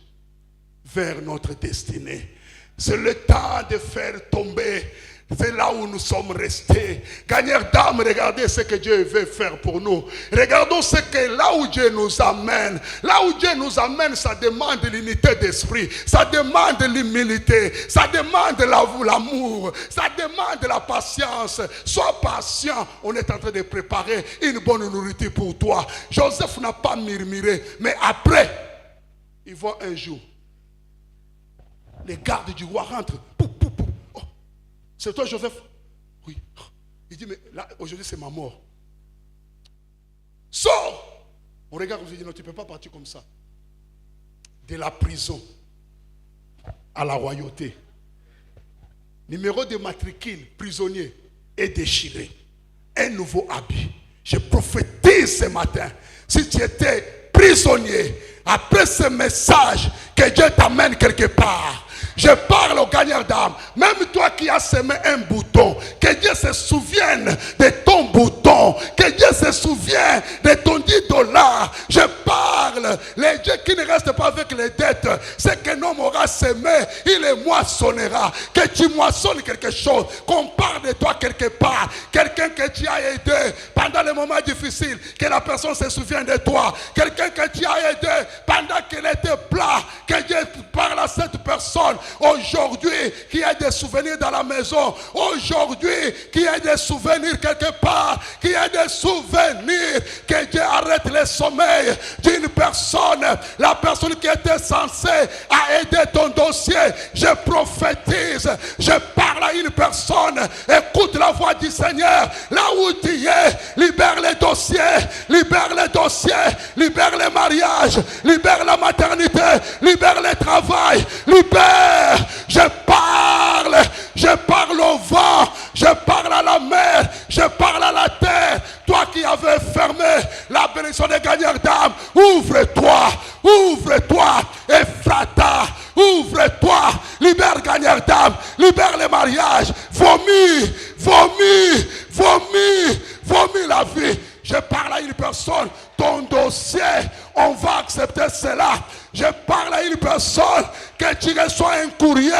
vers notre destinée. C'est le temps de faire tomber. C'est là où nous sommes restés. Gagneur d'âme, regardez ce que Dieu veut faire pour nous. Regardons ce que là où Dieu nous amène. Là où Dieu nous amène, ça demande l'unité d'esprit. Ça demande l'humilité. Ça demande l'amour. Ça demande la patience. Sois patient. On est en train de préparer une bonne nourriture pour toi. Joseph n'a pas murmuré. Mais après, il voit un jour, les gardes du roi rentrent. C'est toi, Joseph? Oui. Il dit, mais là, aujourd'hui, c'est ma mort. Sors! On regarde, on se dit, non, tu ne peux pas partir comme ça. De la prison à la royauté. Numéro de matricule, prisonnier, est déchiré. Un nouveau habit. Je prophétise ce matin. Si tu étais prisonnier, après ce message, que Dieu t'amène quelque part. Je parle aux gagnants d'âme. Même toi qui as semé un bouton, que Dieu se souvienne de ton bouton. Que Dieu se souvienne de ton $10. Je parle. Les dieux qui ne restent pas avec les dettes. C'est qu'un homme aura semé, il les moissonnera. Que tu moissonnes quelque chose. Qu'on parle de toi quelque part. Quelqu'un que tu as aidé pendant les moments difficiles. Que la personne se souvienne de toi. Quelqu'un que tu as aidé pendant qu'il était plat. Que Dieu parle à cette personne. Aujourd'hui, qui a des souvenirs dans la maison. Aujourd'hui, qui a des souvenirs quelque part. Qui a des souvenirs. Que Dieu arrête le sommeil d'une personne. La personne qui était censée aider ton dossier. Je prophétise. Je parle à une personne. Écoute la voix du Seigneur. Là où tu es, libère les dossiers. Libère les dossiers. Libère les mariages. Libère la maternité. Libère le travail. Libère. Je parle au vent, je parle à la mer, je parle à la terre. Toi qui avais fermé la bénédiction des gagnants d'âme, ouvre-toi, ouvre-toi, Ephrata, ouvre-toi, libère gagnants d'âme, libère les mariages, vomis, vomis, vomis, vomis la vie. Je parle à une personne, ton dossier, on va accepter cela. Je parle à une personne que tu reçois un courrier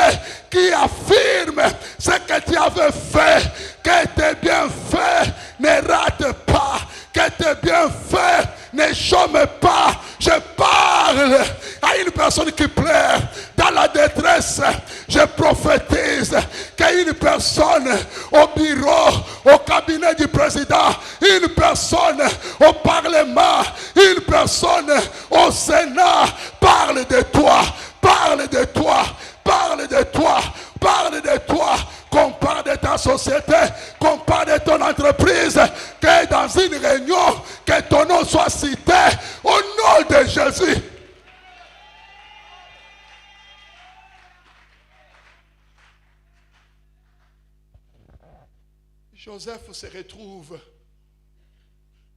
qui affirme ce que tu avais fait, que tes bienfaits ne ratent pas, que tes bienfaits ne chôment pas. Je parle à une personne qui pleure dans la détresse. Je prophétise qu'une personne au bureau, au cabinet du président, une personne au parlement, une personne au Sénat parle de toi, parle de toi, parle de toi, parle de toi. Qu'on parle de ta société, qu'on parle de ton entreprise, que dans une réunion, que ton nom soit cité au nom de Jésus. Joseph se retrouve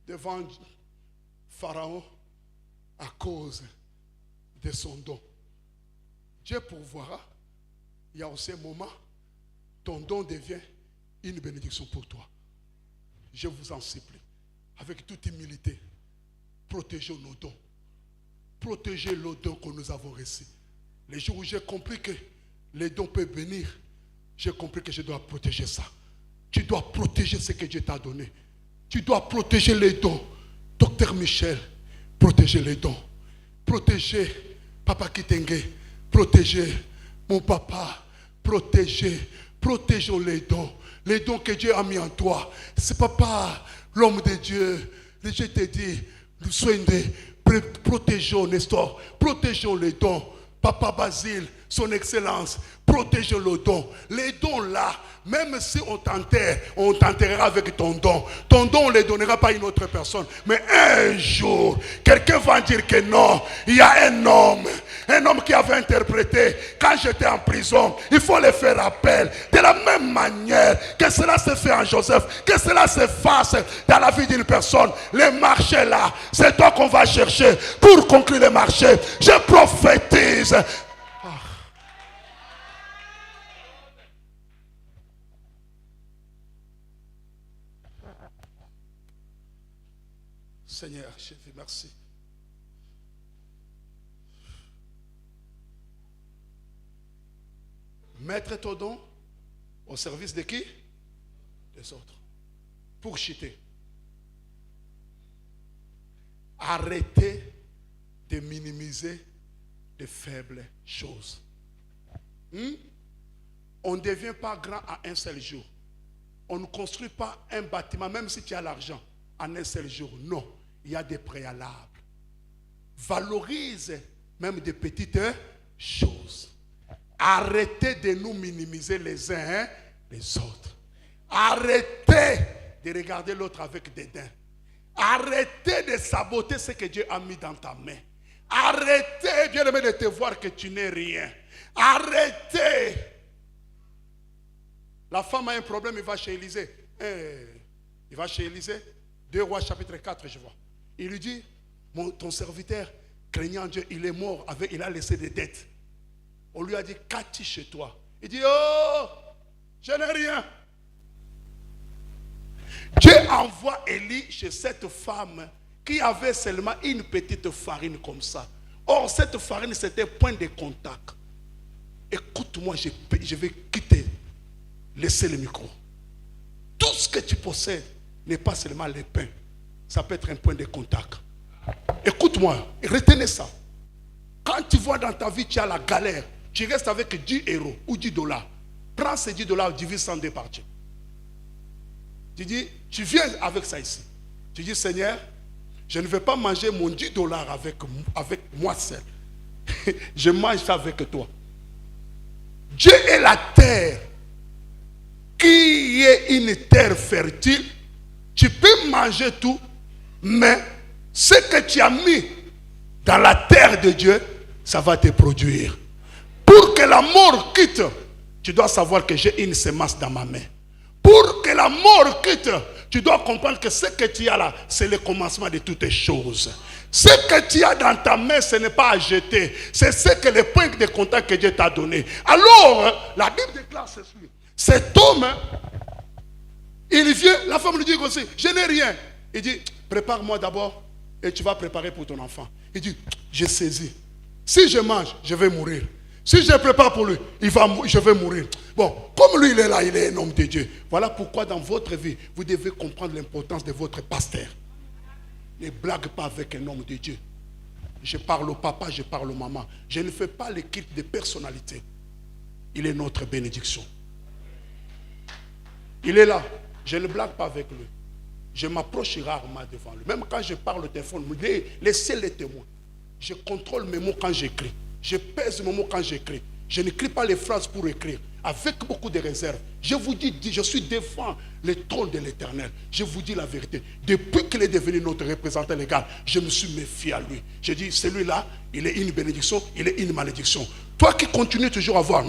devant Pharaon à cause de son don. Dieu pourvoira. Il y a aussi un moment, ton don devient une bénédiction pour toi. Je vous en supplie, avec toute humilité, protégeons nos dons. Protégez le don que nous avons reçu. Les jours où j'ai compris que les dons peuvent venir, j'ai compris que je dois protéger ça. Tu dois protéger ce que Dieu t'a donné. Tu dois protéger les dons. Docteur Michel, protégez les dons. Protégez Papa Kitenge. Protégez mon papa. Protégez. Protégeons les dons que Dieu a mis en toi. C'est papa, l'homme de Dieu. Je te dis, soignez, protégeons Nestor, protégeons les dons. Papa Basile, son excellence, protégeons le don. Les dons là, même si on t'enterrera avec ton don. Ton don, on ne les donnera pas à une autre personne. Mais un jour, quelqu'un va dire que non, il y a un homme qui avait interprété quand j'étais en prison. Il faut le faire appel. De la même manière que cela se fait en Joseph, que cela se fasse dans la vie d'une personne. Les marchés là, c'est toi qu'on va chercher pour conclure les marchés. Je prophétise. Seigneur, je te remercie. Mettre ton don au service de qui? Des autres. Pour chuter. Arrêtez de minimiser de faibles choses. On ne devient pas grand à un seul jour. On ne construit pas un bâtiment, même si tu as l'argent, en un seul jour. Non, il y a des préalables. Valorise même des petites choses. Arrêtez de nous minimiser les uns les autres. Arrêtez de regarder l'autre avec dédain. Arrêtez de saboter ce que Dieu a mis dans ta main. Arrêtez, bien-aimé, de te voir que tu n'es rien. Arrêtez. La femme a un problème, il va chez Élisée. Il va chez Élisée. 2 Rois chapitre 4, je vois. Il lui dit, ton serviteur, craignant Dieu, il est mort, il a laissé des dettes. On lui a dit, qu'as-tu chez toi? Il dit, oh, je n'ai rien. Dieu envoie Élie chez cette femme qui avait seulement une petite farine comme ça. Or, cette farine, c'était point de contact. Écoute-moi, je vais quitter, laisser le micro. Tout ce que tu possèdes n'est pas seulement les pains. Ça peut être un point de contact. Écoute-moi, retenez ça. Quand tu vois dans ta vie, tu as la galère, tu restes avec 10 euros ou 10 dollars. Prends ces 10 dollars, divise en 2 parties. Tu dis, tu viens avec ça ici. Tu dis, Seigneur, je ne vais pas manger mon 10 dollars avec moi seul. Je mange ça avec toi. Dieu est la terre qui est une terre fertile. Tu peux manger tout, mais ce que tu as mis dans la terre de Dieu, ça va te produire. Pour que la mort quitte, tu dois savoir que j'ai une semence dans ma main. Pour que la mort quitte, tu dois comprendre que ce que tu as là, c'est le commencement de toutes les choses. Ce que tu as dans ta main, ce n'est pas à jeter. C'est ce que le point de contact que Dieu t'a donné. Alors, la Bible déclare ceci. Cet homme, il vient, la femme lui dit aussi, je n'ai rien. Il dit, prépare-moi d'abord et tu vas préparer pour ton enfant. Il dit, j'ai saisi. Si je mange, je vais mourir. Si je prépare pour lui, je vais mourir. Bon, comme lui il est là, il est un homme de Dieu. Voilà pourquoi dans votre vie, vous devez comprendre l'importance de votre pasteur. Ne blague pas avec un homme de Dieu. Je parle au papa, je parle aux mamans. Je ne fais pas l'équipe de personnalité. Il est notre bénédiction. Il est là. Je ne blague pas avec lui. Je m'approche rarement devant lui. Même quand je parle au téléphone, laissez les témoins. Je contrôle mes mots quand j'écris. Je pèse mes mots quand j'écris. Je n'écris pas les phrases pour écrire. Avec beaucoup de réserve. Je vous dis, je suis devant le trône de l'Éternel. Je vous dis la vérité. Depuis qu'il est devenu notre représentant légal, je me suis méfié à lui. Je dis, celui-là, il est une bénédiction, il est une malédiction. Toi qui continues toujours à voir.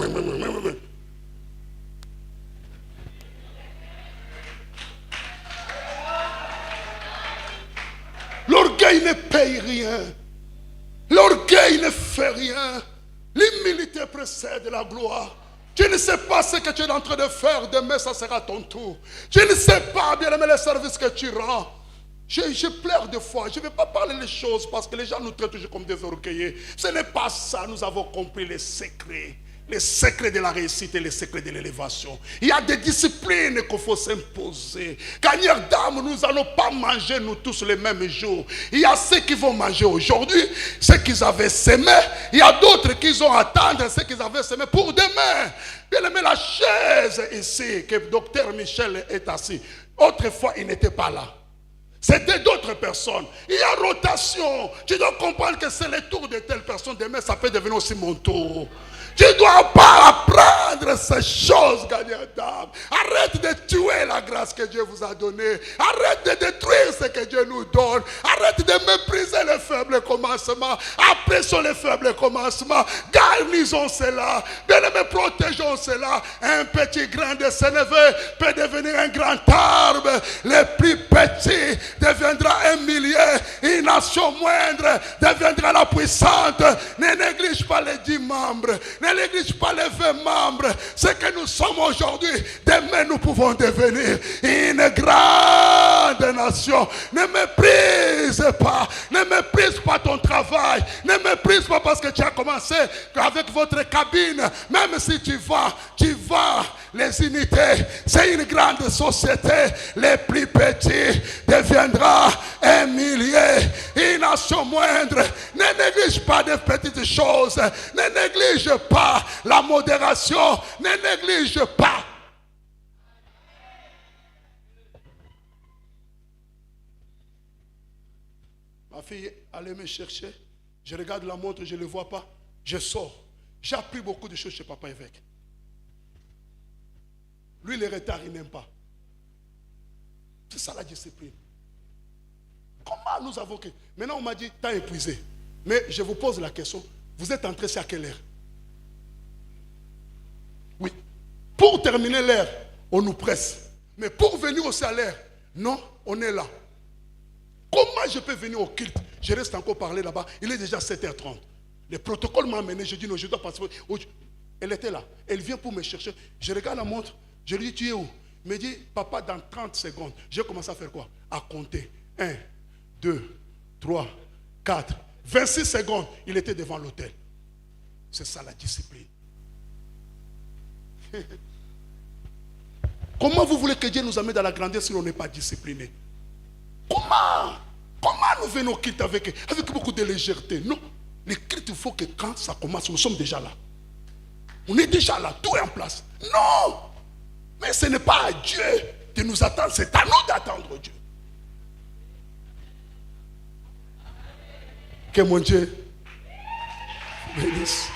L'orgueil ne paye rien. L'orgueil ne fait rien. L'humilité précède la gloire. Tu ne sais pas ce que tu es en train de faire. Demain, ça sera ton tour. Tu ne sais pas, bien aimé, les services que tu rends. Je pleure des fois. Je ne vais pas parler les choses parce que les gens nous traitent toujours comme des orgueillés. Ce n'est pas ça. Nous avons compris les secrets. Les secrets de la réussite et les secrets de l'élévation. Il y a des disciplines qu'il faut s'imposer. Gagneurs d'âme, nous n'allons pas manger nous tous les mêmes jours. Il y a ceux qui vont manger aujourd'hui, ceux qu'ils avaient semé. Il y a d'autres qui vont attendre ce qu'ils avaient semé pour demain. Bien aimé, la chaise ici, que le docteur Michel est assis. Autrefois, il n'était pas là. C'était d'autres personnes. Il y a rotation. Tu dois comprendre que c'est le tour de telle personne. Demain, ça peut devenir aussi mon tour. Tu ne dois pas apprendre ces choses, gagnant d'âme. Arrête de tuer la grâce que Dieu vous a donnée. Arrête de détruire ce que Dieu nous donne. Arrête de mépriser les faibles commencements. Apprécions les faibles commencements. Garnissons cela. Bien-aimés, protégeons cela. Un petit grain de sénévé peut devenir un grand arbre. Le plus petit deviendra un millier. Une nation moindre deviendra la puissante. Ne néglige pas les 10 membres. Ne néglige pas les 20 membres. Ce que nous sommes aujourd'hui, demain nous pouvons devenir une grande nation. Ne méprise pas. Ne méprise pas ton travail. Ne méprise pas parce que tu as commencé avec votre cabine. Même si tu vas, les unités. C'est une grande société. Les plus petits deviendra un millier. Une nation moindre. Ne néglige pas des petites choses. Ne néglige pas la modération. Ne néglige pas. Ma fille, allez me chercher. Je regarde la montre, je ne le vois pas. Je sors. J'ai appris beaucoup de choses chez Papa Évêque. Lui, les retards, il n'aime pas. C'est ça la discipline. Comment nous avons que... Maintenant, on m'a dit, t'as épuisé. Mais je vous pose la question. Vous êtes entré, c'est à quelle heure? Oui. Pour terminer l'heure, on nous presse. Mais pour venir aussi à l'heure, non, on est là. Comment je peux venir au culte? Je reste encore parler là-bas. Il est déjà 7h30. Le protocole m'a amené. Je dis non, je dois participer. Elle était là. Elle vient pour me chercher. Je regarde la montre. Je lui dis, tu es où? Il me dit, papa, dans 30 secondes. J'ai commencé à faire quoi? À compter. 1, 2, 3, 4, 26 secondes. Il était devant l'hôtel. C'est ça la discipline. Comment vous voulez que Dieu nous amène dans la grandeur si on n'est pas discipliné? Comment nous venons au culte avec beaucoup de légèreté? Non. Le culte, il faut que quand ça commence, nous sommes déjà là. On est déjà là, tout est en place. Non. Mais ce n'est pas à Dieu de nous attendre, c'est à nous d'attendre Dieu. Que mon Dieu bénisse.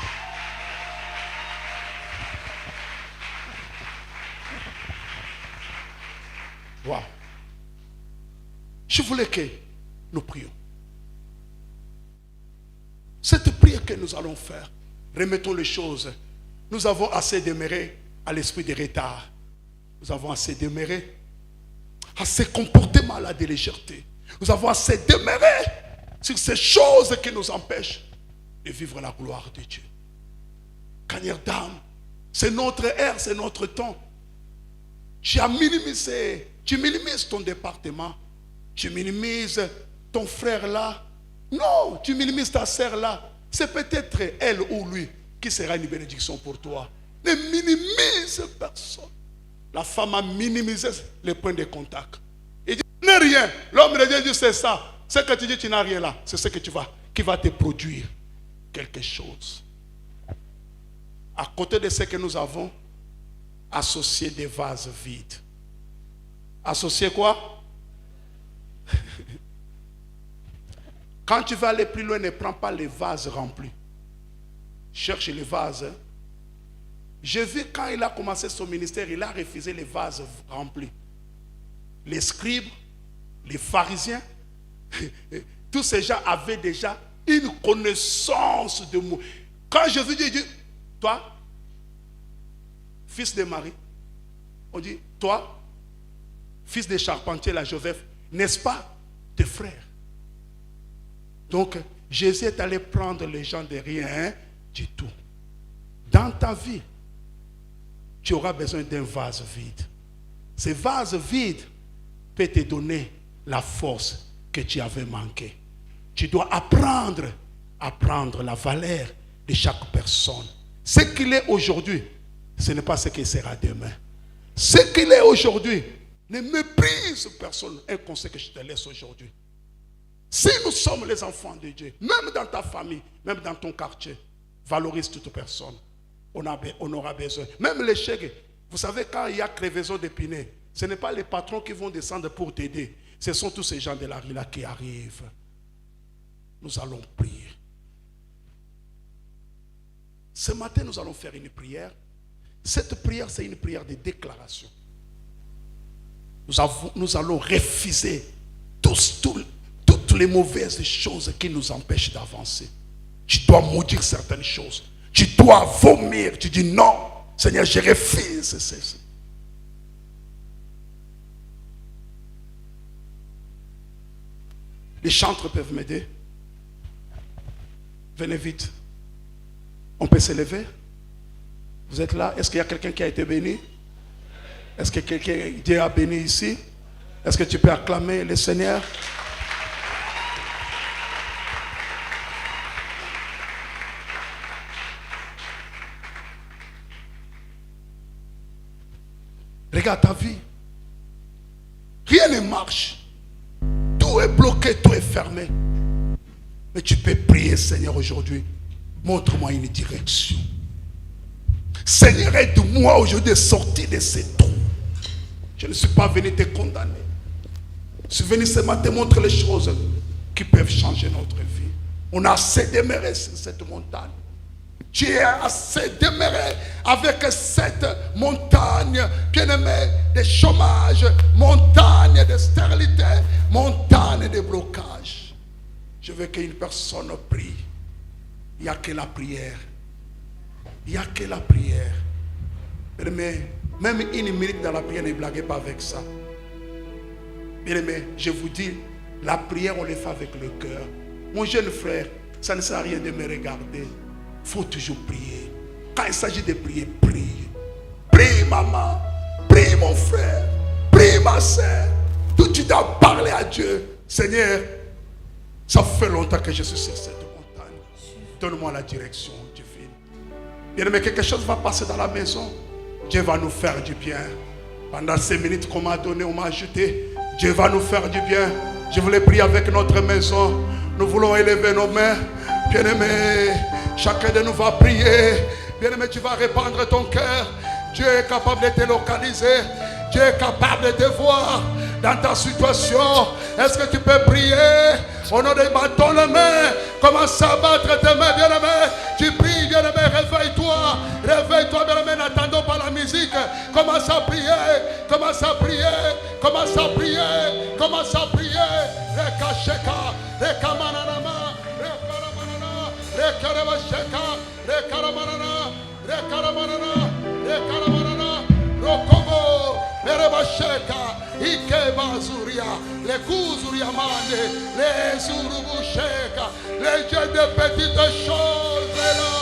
Wow. Je voulais que nous prions. Cette prière que nous allons faire, remettons les choses. Nous avons assez demeuré à l'esprit de retard. Nous avons assez demeuré à ce comportement-là de légèreté. Nous avons assez demeuré sur ces choses qui nous empêchent de vivre la gloire de Dieu. Cagnère d'âme, c'est notre ère, c'est notre temps. Tu as minimisé, tu minimises ton département, tu minimises ton frère là. Non, tu minimises ta sœur là. C'est peut-être elle ou lui qui sera une bénédiction pour toi. Ne minimise personne. La femme a minimisé les points de contact. Il dit, tu n'as rien. L'homme de Dieu dit, c'est ça. Ce que tu dis, tu n'as rien là. C'est ce que tu vas, qui va te produire quelque chose. À côté de ce que nous avons, associer des vases vides. Associer quoi? Quand tu vas aller plus loin, ne prends pas les vases remplis. Cherche les vases. J'ai vu quand il a commencé son ministère, il a refusé les vases remplis. Les scribes, les pharisiens, tous ces gens avaient déjà une connaissance de moi. Quand Jésus dit, toi, fils de Marie, on dit, toi, fils de charpentier, la Joseph, n'est-ce pas tes frères? Donc, Jésus est allé prendre les gens de rien du tout. Dans ta vie, tu auras besoin d'un vase vide. Ce vase vide peut te donner la force que tu avais manqué. Tu dois apprendre à prendre la valeur de chaque personne. Ce qu'il est aujourd'hui, ce n'est pas ce qu'il sera demain. Ce qu'il est aujourd'hui, ne méprise personne. Un conseil que je te laisse aujourd'hui. Si nous sommes les enfants de Dieu, même dans ta famille, même dans ton quartier, valorise toute personne. On aura besoin. Même les chèques, vous savez, quand il y a crevaison d'épinets, ce n'est pas les patrons qui vont descendre pour t'aider. Ce sont tous ces gens de la rue là qui arrivent. Nous allons prier. Ce matin, nous allons faire une prière. Cette prière, c'est une prière de déclaration. Nous allons refuser toutes les mauvaises choses qui nous empêchent d'avancer. Tu dois maudire certaines choses. Tu dois vomir. Tu dis non, Seigneur, je refuse ceci. Les chantres peuvent m'aider. Venez vite. On peut se lever. Vous êtes là? Est-ce qu'il y a quelqu'un qui a été béni? Est-ce que Dieu a béni ici? Est-ce que tu peux acclamer le Seigneur? Regarde ta vie. Rien ne marche. Tout est bloqué, tout est fermé. Mais tu peux prier, Seigneur, aujourd'hui. Montre-moi une direction. Seigneur, aide-moi aujourd'hui de sortir de ces trous. Je ne suis pas venu te condamner. Je suis venu ce matin montrer les choses qui peuvent changer notre vie. On a assez demeuré sur cette montagne. Tu es assez demeuré avec cette montagne, bien-aimé, de chômage, montagne de stérilité, montagne de blocage. Je veux qu'une personne prie. Il n'y a que la prière. Il n'y a que la prière. Mais même une minute dans la prière, ne blaguez pas avec ça. Bien-aimé, je vous dis, la prière, on le fait avec le cœur. Mon jeune frère, ça ne sert à rien de me regarder. Il faut toujours prier. Quand il s'agit de prier, prie. Prie, maman. Prie, mon frère. Prie, ma soeur. Tout tu dois parler à Dieu. Seigneur, ça fait longtemps que je suis sur cette montagne. Donne-moi la direction divine. Bien-aimé, quelque chose va passer dans la maison. Dieu va nous faire du bien. Pendant ces minutes qu'on m'a donné, on m'a ajouté. Dieu va nous faire du bien. Je voulais prier avec notre maison. Nous voulons élever nos mains. Bien-aimé, chacun de nous va prier. Bien-aimé, tu vas répandre ton cœur. Dieu est capable de te localiser. Dieu est capable de te voir dans ta situation. Est-ce que tu peux prier? Au nom de bâton les mains. Commence à battre tes mains, bien-aimé. Tu pries, bien-aimé, réveille-toi. Réveille-toi, bien-aimé, n'attendons pas la musique. Commence à prier. Commence à prier. Commence à prier. Commence à prier. Rekasheka. Rekamananama. Rekaramanana. Rekarabasheka. Rekaramanana. Rekaramanana. Rekaramanana. Rokobo. Merebasheka. Ikeba Zuria. Les Kuzuria Mande. Les Zurubusheka. Les dieux de petites choses là.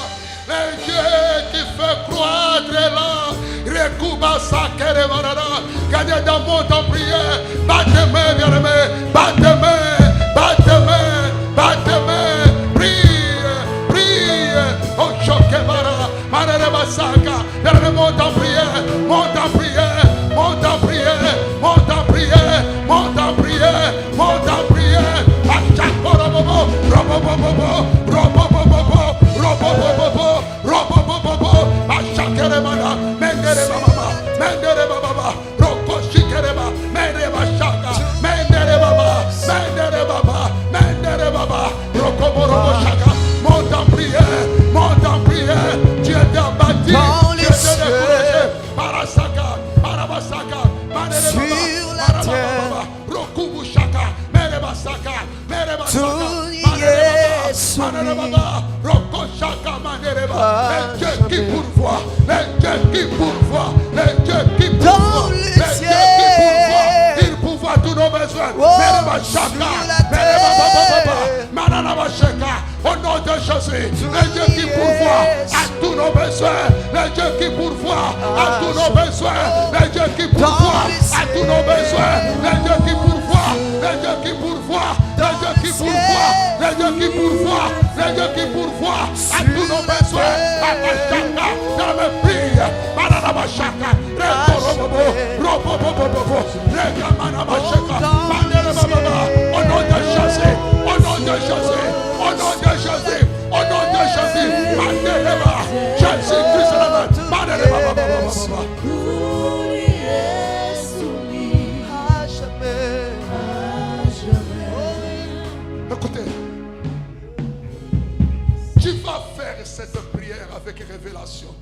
Le Dieu qui fait croître là. Rekuba Sakere Varada. Gagnez dans mon temps prière. Battez-moi, bien-aimé. Battez-moi. Battez-moi. Battez-moi. Prie. Prie. Oh, Chokebara. Manere Basaka. Bien-aimé, monte en prière. Monte en prière. Monte en prière. Monte en prière. Monte en prière. Monte en prière. Achakorobobo. Robobobobo. Robobobobo. Robobobobo. Robobobobo. Achakeremana. Mendere baba. Mendere baba. Rokoshikereba. Mendere bashaka. Mendere baba. Mendere baba. Mendere baba. Rokoborobo shaka. Monte en prière. Monte en prière. Tu es abattu. Tu es découragé. Parasaka. Parabasaka. Mandere baba. Parababa. Rokubu shaka. Mere basaka. Mere basaka. Mandere baba. Roko shaka. Mandere baba. Le Dieu qui pourvoit. Le Dieu qui pourvoit. Le Dieu qui pourvoit. Le Dieu qui pourvoit. Il pourvoit tous nos besoins. Mere basaka. Mere baba. Manana bashaka. Au nom de Jésus, le Dieu qui pourvoit à tous nos besoins, le Dieu qui pourvoit à tous nos besoins, le Dieu qui pourvoit à tous nos besoins, le Dieu qui pourvoit, le Dieu qui pourvoit, le Dieu qui pourvoit, le Dieu qui pourvoit, le Dieu qui pourvoit à tous nos besoins. Abashaka, dans le prière, Mananabashaka, Rekorobobo, Robobobobo, Rekamanabashaka, Mandelebaba, au nom de Jésus, au nom de Jésus. Au nom de Jésus, au nom de Jésus, Mandeleba, Jésus-Christ la main, Mandeleba, Écoutez, tu vas faire cette prière avec révélation.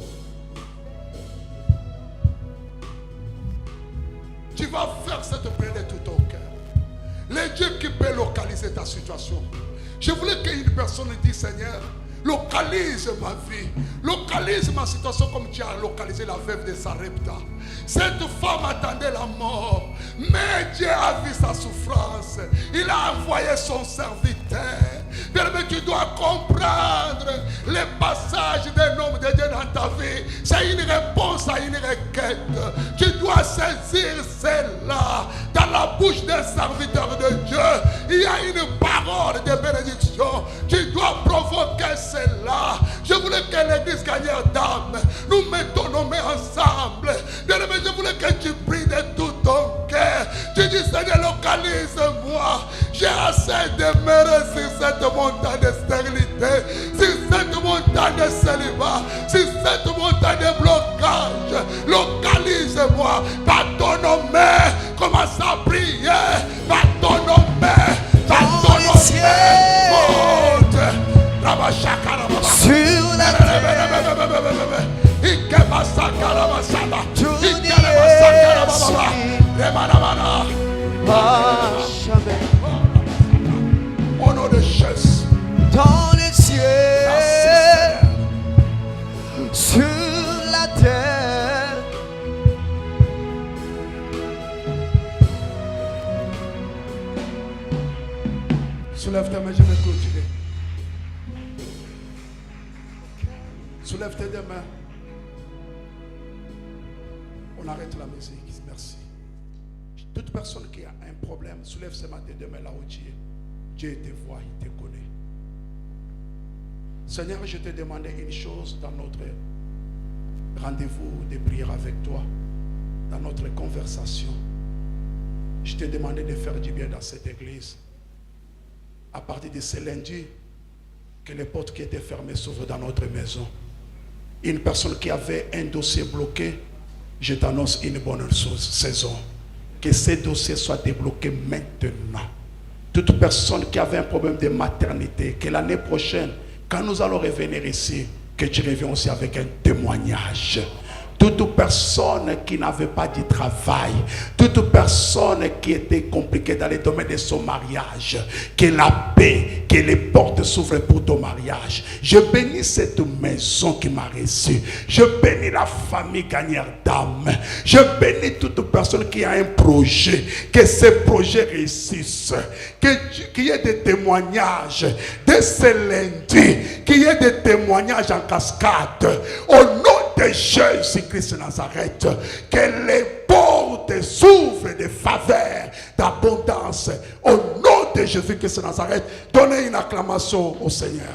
Tu vas faire cette prière de tout ton cœur. Le Dieu qui peut localiser ta situation. Je voulais qu'une personne dise, Seigneur, localise ma vie, localise ma situation comme tu as localisé la veuve de Sarepta. Cette femme attendait la mort, mais Dieu a vu sa souffrance. Il a envoyé son serviteur Bien-aimé, tu dois comprendre les passages d'un homme de Dieu dans ta vie. C'est une réponse à une requête. Tu dois saisir celle-là. Dans la bouche d'un serviteur de Dieu, il y a une parole de bénédiction. Tu dois provoquer celle-là. Je voulais que l'église gagneur d'âme, nous mettons nos mains ensemble. Bien-aimé, je voulais que tu pries de tout ton cœur. Tu dis, Seigneur, localise-moi. J'ai assez demeuré sur cette montagne de stérilité, sur cette montagne de célibat, sur cette montagne de blocage. Localise-moi. Par ton nom, commence à prier. Par ton nom, par ton nom, monte. Sur la terre, au nom de Jésus, dans les cieux, merci, sur la terre. Soulève ta main, je vais continuer. Soulève tes deux mains. On arrête la musique. Merci. Toute personne qui a un problème, soulève seulement tes deux mains là où tu es. Dieu te voit, il te connaît. Seigneur, je te demandais une chose dans notre rendez-vous de prière avec toi, dans notre conversation. Je te demandais de faire du bien dans cette église. À partir de ce lundi, que les portes qui étaient fermées s'ouvrent dans notre maison. Une personne qui avait un dossier bloqué, je t'annonce une bonne saison. Que ces dossiers soient débloqués maintenant. Toute personne qui avait un problème de maternité, que l'année prochaine, quand nous allons revenir ici, que tu reviens aussi avec un témoignage. Toute personne qui n'avait pas de travail, toute personne qui était compliquée dans le domaine de son mariage, que la paix, que les portes s'ouvrent pour ton mariage. Je bénis cette maison qui m'a reçu. Je bénis la famille gagneur d'âme. Je bénis toute personne qui a un projet, que ce projet réussisse. Qu'il y ait des témoignages dès ce lundi, qu'il y ait des témoignages en cascade. Au nom de Jésus-Christ de Nazareth, que les portes s'ouvrent de faveur, d'abondance. Au nom de Jésus-Christ de Nazareth, donnez une acclamation au Seigneur.